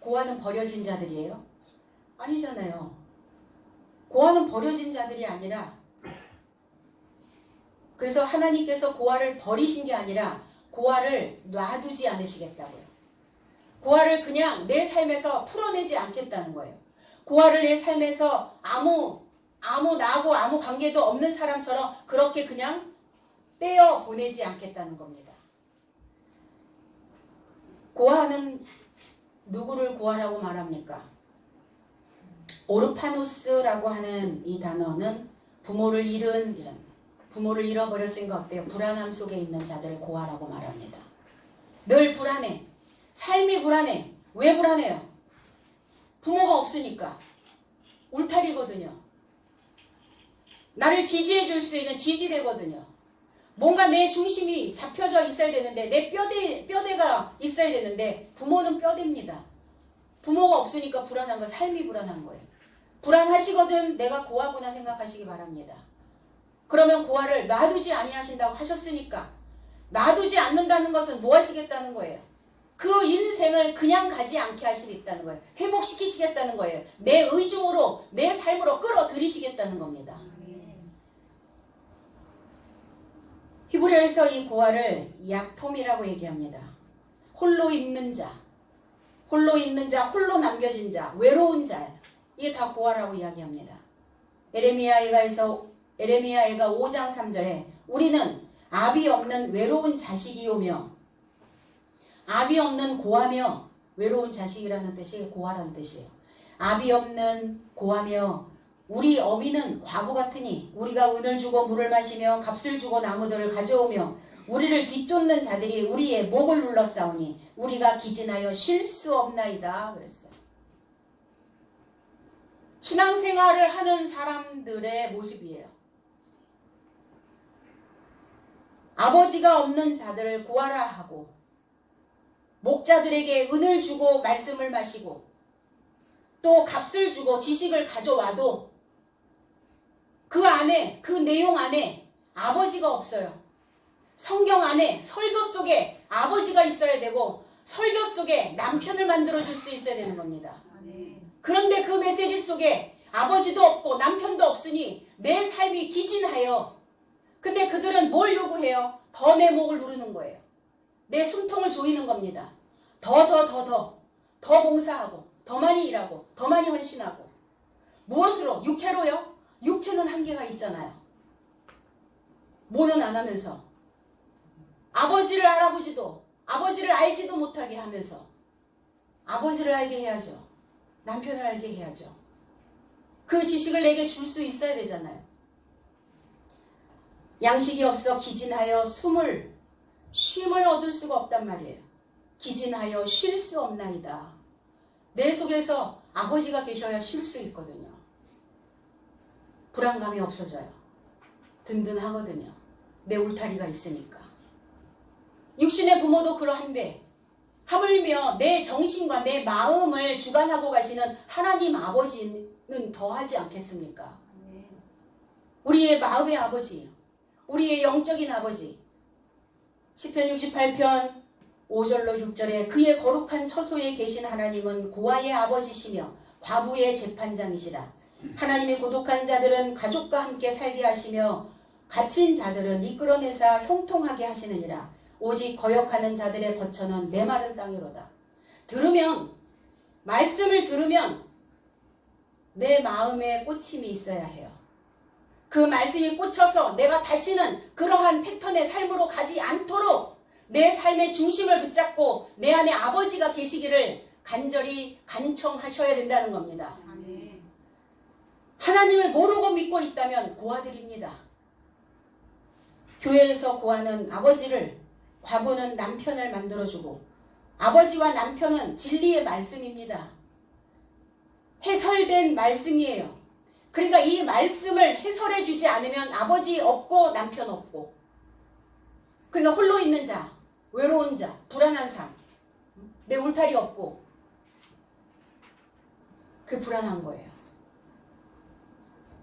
고아는 버려진 자들이에요? 아니잖아요. 고아는 버려진 자들이 아니라 그래서 하나님께서 고아를 버리신 게 아니라 고아를 놔두지 않으시겠다고요. 고아를 그냥 내 삶에서 풀어내지 않겠다는 거예요. 고아를 내 삶에서 나하고 아무 관계도 없는 사람처럼 그렇게 그냥 떼어 보내지 않겠다는 겁니다. 고아는 누구를 고아라고 말합니까? 오르파노스라고 하는 이 단어는 부모를 잃어버렸으니까 어때요? 불안함 속에 있는 자들을 고아라고 말합니다. 늘 불안해. 삶이 불안해. 왜 불안해요? 부모가 없으니까. 울타리거든요. 나를 지지해 줄 수 있는 지지대거든요. 뭔가 내 중심이 잡혀져 있어야 되는데 내 뼈대가 있어야 되는데 부모는 뼈대입니다. 부모가 없으니까 불안한 건 삶이 불안한 거예요. 불안하시거든 내가 고아구나 생각하시기 바랍니다. 그러면 고아를 놔두지 아니하신다고 하셨으니까 놔두지 않는다는 것은 뭐 하시겠다는 거예요? 그 인생을 그냥 가지 않게 하시겠다는 거예요. 회복시키시겠다는 거예요. 내 의중으로 내 삶으로 끌어들이시겠다는 겁니다. 히브리어에서 이 고아를 약톰이라고 얘기합니다. 홀로 있는 자, 홀로 남겨진 자, 외로운 자, 이게 다 고아라고 이야기합니다. 에레미야에가 5장 3절에 우리는 아비 없는 외로운 자식이오며 아비 없는 고아며 외로운 자식이라는 뜻이 고아라는 뜻이에요. 아비 없는 고아며 우리 어미는 과부 같으니 우리가 은을 주고 물을 마시며 값을 주고 나무들을 가져오며 우리를 뒤쫓는 자들이 우리의 목을 눌러싸우니 우리가 기진하여 쉴 수 없나이다 그랬어요. 신앙생활을 하는 사람들의 모습이에요. 아버지가 없는 자들을 고아라 하고 목자들에게 은을 주고 말씀을 마시고 또 값을 주고 지식을 가져와도 그 안에 그 내용 안에 아버지가 없어요. 성경 안에 설교 속에 아버지가 있어야 되고 설교 속에 남편을 만들어줄 수 있어야 되는 겁니다. 그런데 그 메시지 속에 아버지도 없고 남편도 없으니 내 삶이 기진하여, 근데 그들은 뭘 요구해요? 더 내 목을 누르는 거예요. 내 숨통을 조이는 겁니다. 더 봉사하고 더 많이 일하고 더 많이 헌신하고. 무엇으로? 육체로요? 육체는 한계가 있잖아요. 뭐는 안 하면서 아버지를 알아보지도 아버지를 알지도 못하게 하면서. 아버지를 알게 해야죠. 남편을 알게 해야죠. 그 지식을 내게 줄 수 있어야 되잖아요. 양식이 없어 기진하여 쉼을 얻을 수가 없단 말이에요. 기진하여 쉴 수 없나이다. 내 속에서 아버지가 계셔야 쉴 수 있거든요. 불안감이 없어져요. 든든하거든요. 내 울타리가 있으니까. 육신의 부모도 그러한데 하물며 내 정신과 내 마음을 주관하고 가시는 하나님 아버지는 더하지 않겠습니까? 우리의 마음의 아버지, 우리의 영적인 아버지. 시편 68편 5절로 6절에 그의 거룩한 처소에 계신 하나님은 고아의 아버지시며 과부의 재판장이시라. 하나님의 고독한 자들은 가족과 함께 살게 하시며 갇힌 자들은 이끌어내사 형통하게 하시느니라. 오직 거역하는 자들의 거처는 메마른 땅이로다. 말씀을 들으면 내 마음에 꽂힘이 있어야 해요. 그 말씀이 꽂혀서 내가 다시는 그러한 패턴의 삶으로 가지 않도록 내 삶의 중심을 붙잡고 내 안에 아버지가 계시기를 간절히 간청하셔야 된다는 겁니다. 하나님을 모르고 믿고 있다면 고아들입니다. 교회에서 고아는 아버지를, 과부는 남편을 만들어주고 아버지와 남편은 진리의 말씀입니다. 해설된 말씀이에요. 그러니까 이 말씀을 해설해 주지 않으면 아버지 없고 남편 없고, 그러니까 홀로 있는 자, 외로운 자, 불안한 삶, 내 울타리 없고, 그 불안한 거예요.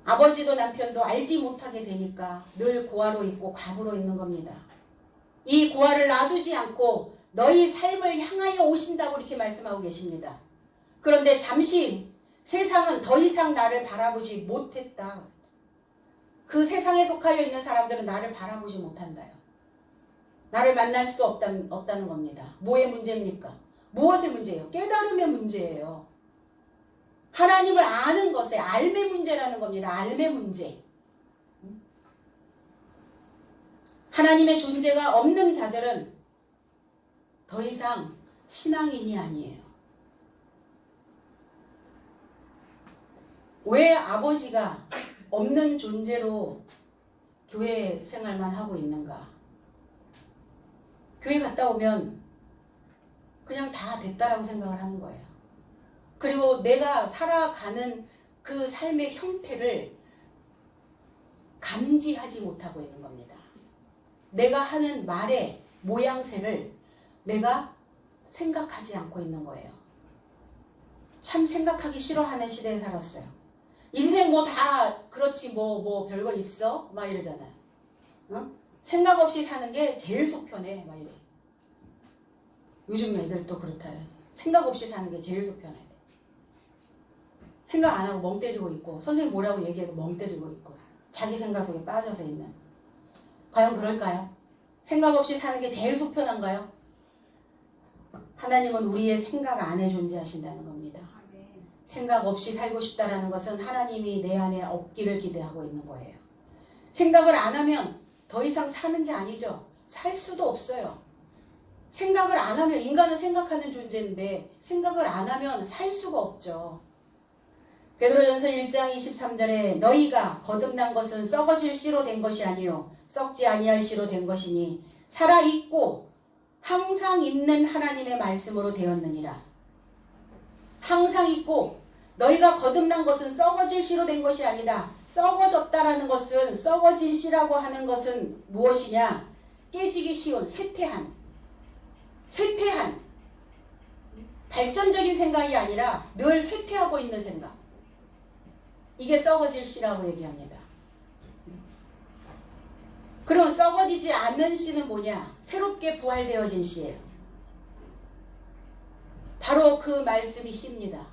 아버지도 남편도 알지 못하게 되니까 늘 고아로 있고 과부로 있는 겁니다. 이 고아를 놔두지 않고 너희 삶을 향하여 오신다고 이렇게 말씀하고 계십니다. 그런데 잠시 세상은 더 이상 나를 바라보지 못했다. 그 세상에 속하여 있는 사람들은 나를 바라보지 못한다요. 나를 만날 수도 없다는 겁니다. 뭐의 문제입니까? 무엇의 문제예요? 깨달음의 문제예요. 하나님을 아는 것의 알매 문제라는 겁니다. 알매 문제. 하나님의 존재가 없는 자들은 더 이상 신앙인이 아니에요. 왜 아버지가 없는 존재로 교회 생활만 하고 있는가? 교회 갔다 오면 그냥 다 됐다라고 생각을 하는 거예요. 그리고 내가 살아가는 그 삶의 형태를 감지하지 못하고 있는 겁니다. 내가 하는 말의 모양새를 내가 생각하지 않고 있는 거예요. 참 생각하기 싫어하는 시대에 살았어요. 인생 뭐 다 그렇지 뭐 별거 있어? 막 이러잖아요. 어? 생각 없이 사는 게 제일 속편해. 막 이래. 요즘 애들 또 그렇다요. 생각 없이 사는 게 제일 속편해. 생각 안 하고 멍 때리고 있고, 선생님 뭐라고 얘기해도 멍 때리고 있고, 자기 생각 속에 빠져서 있는. 과연 그럴까요? 생각 없이 사는 게 제일 속편한가요? 하나님은 우리의 생각 안에 존재하신다는 겁니다. 생각 없이 살고 싶다라는 것은 하나님이 내 안에 없기를 기대하고 있는 거예요. 생각을 안 하면 더 이상 사는 게 아니죠. 살 수도 없어요. 생각을 안 하면, 인간은 생각하는 존재인데 생각을 안 하면 살 수가 없죠. 베드로전서 1장 23절에 너희가 거듭난 것은 썩어질 씨로 된 것이 아니요 썩지 아니할 씨로 된 것이니 살아있고 항상 있는 하나님의 말씀으로 되었느니라. 항상 있고, 너희가 거듭난 것은 썩어질 씨로 된 것이 아니다. 썩어졌다라는 것은, 썩어질 씨라고 하는 것은 무엇이냐? 깨지기 쉬운, 쇠퇴한 발전적인 생각이 아니라 늘 쇠퇴하고 있는 생각. 이게 썩어질 씨라고 얘기합니다. 그럼 썩어지지 않는 씨는 뭐냐? 새롭게 부활되어진 씨예요. 바로 그 말씀이 씨입니다.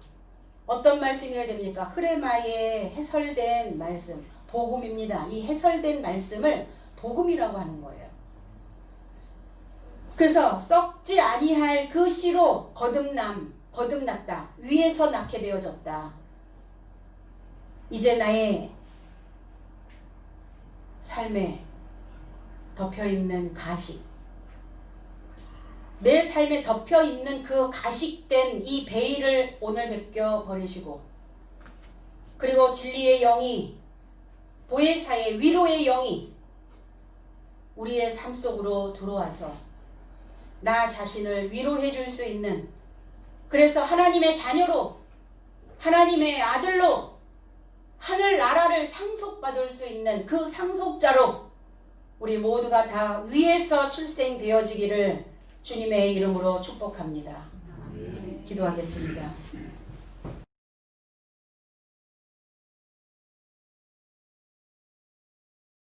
어떤 말씀이어야 됩니까? 흐레마에 해설된 말씀, 복음입니다. 이 해설된 말씀을 복음이라고 하는 거예요. 그래서 썩지 아니할 그 씨로 거듭났다. 위에서 낳게 되어졌다. 이제 나의 삶에 덮여있는 가식, 내 삶에 덮여있는 그 가식된 이 베일을 오늘 벗겨 버리시고, 그리고 진리의 영이, 보혜사의 위로의 영이 우리의 삶 속으로 들어와서 나 자신을 위로해 줄 수 있는, 그래서 하나님의 자녀로, 하나님의 아들로 하늘나라를 상속받을 수 있는 그 상속자로 우리 모두가 다 위에서 출생되어지기를 주님의 이름으로 축복합니다. 기도하겠습니다.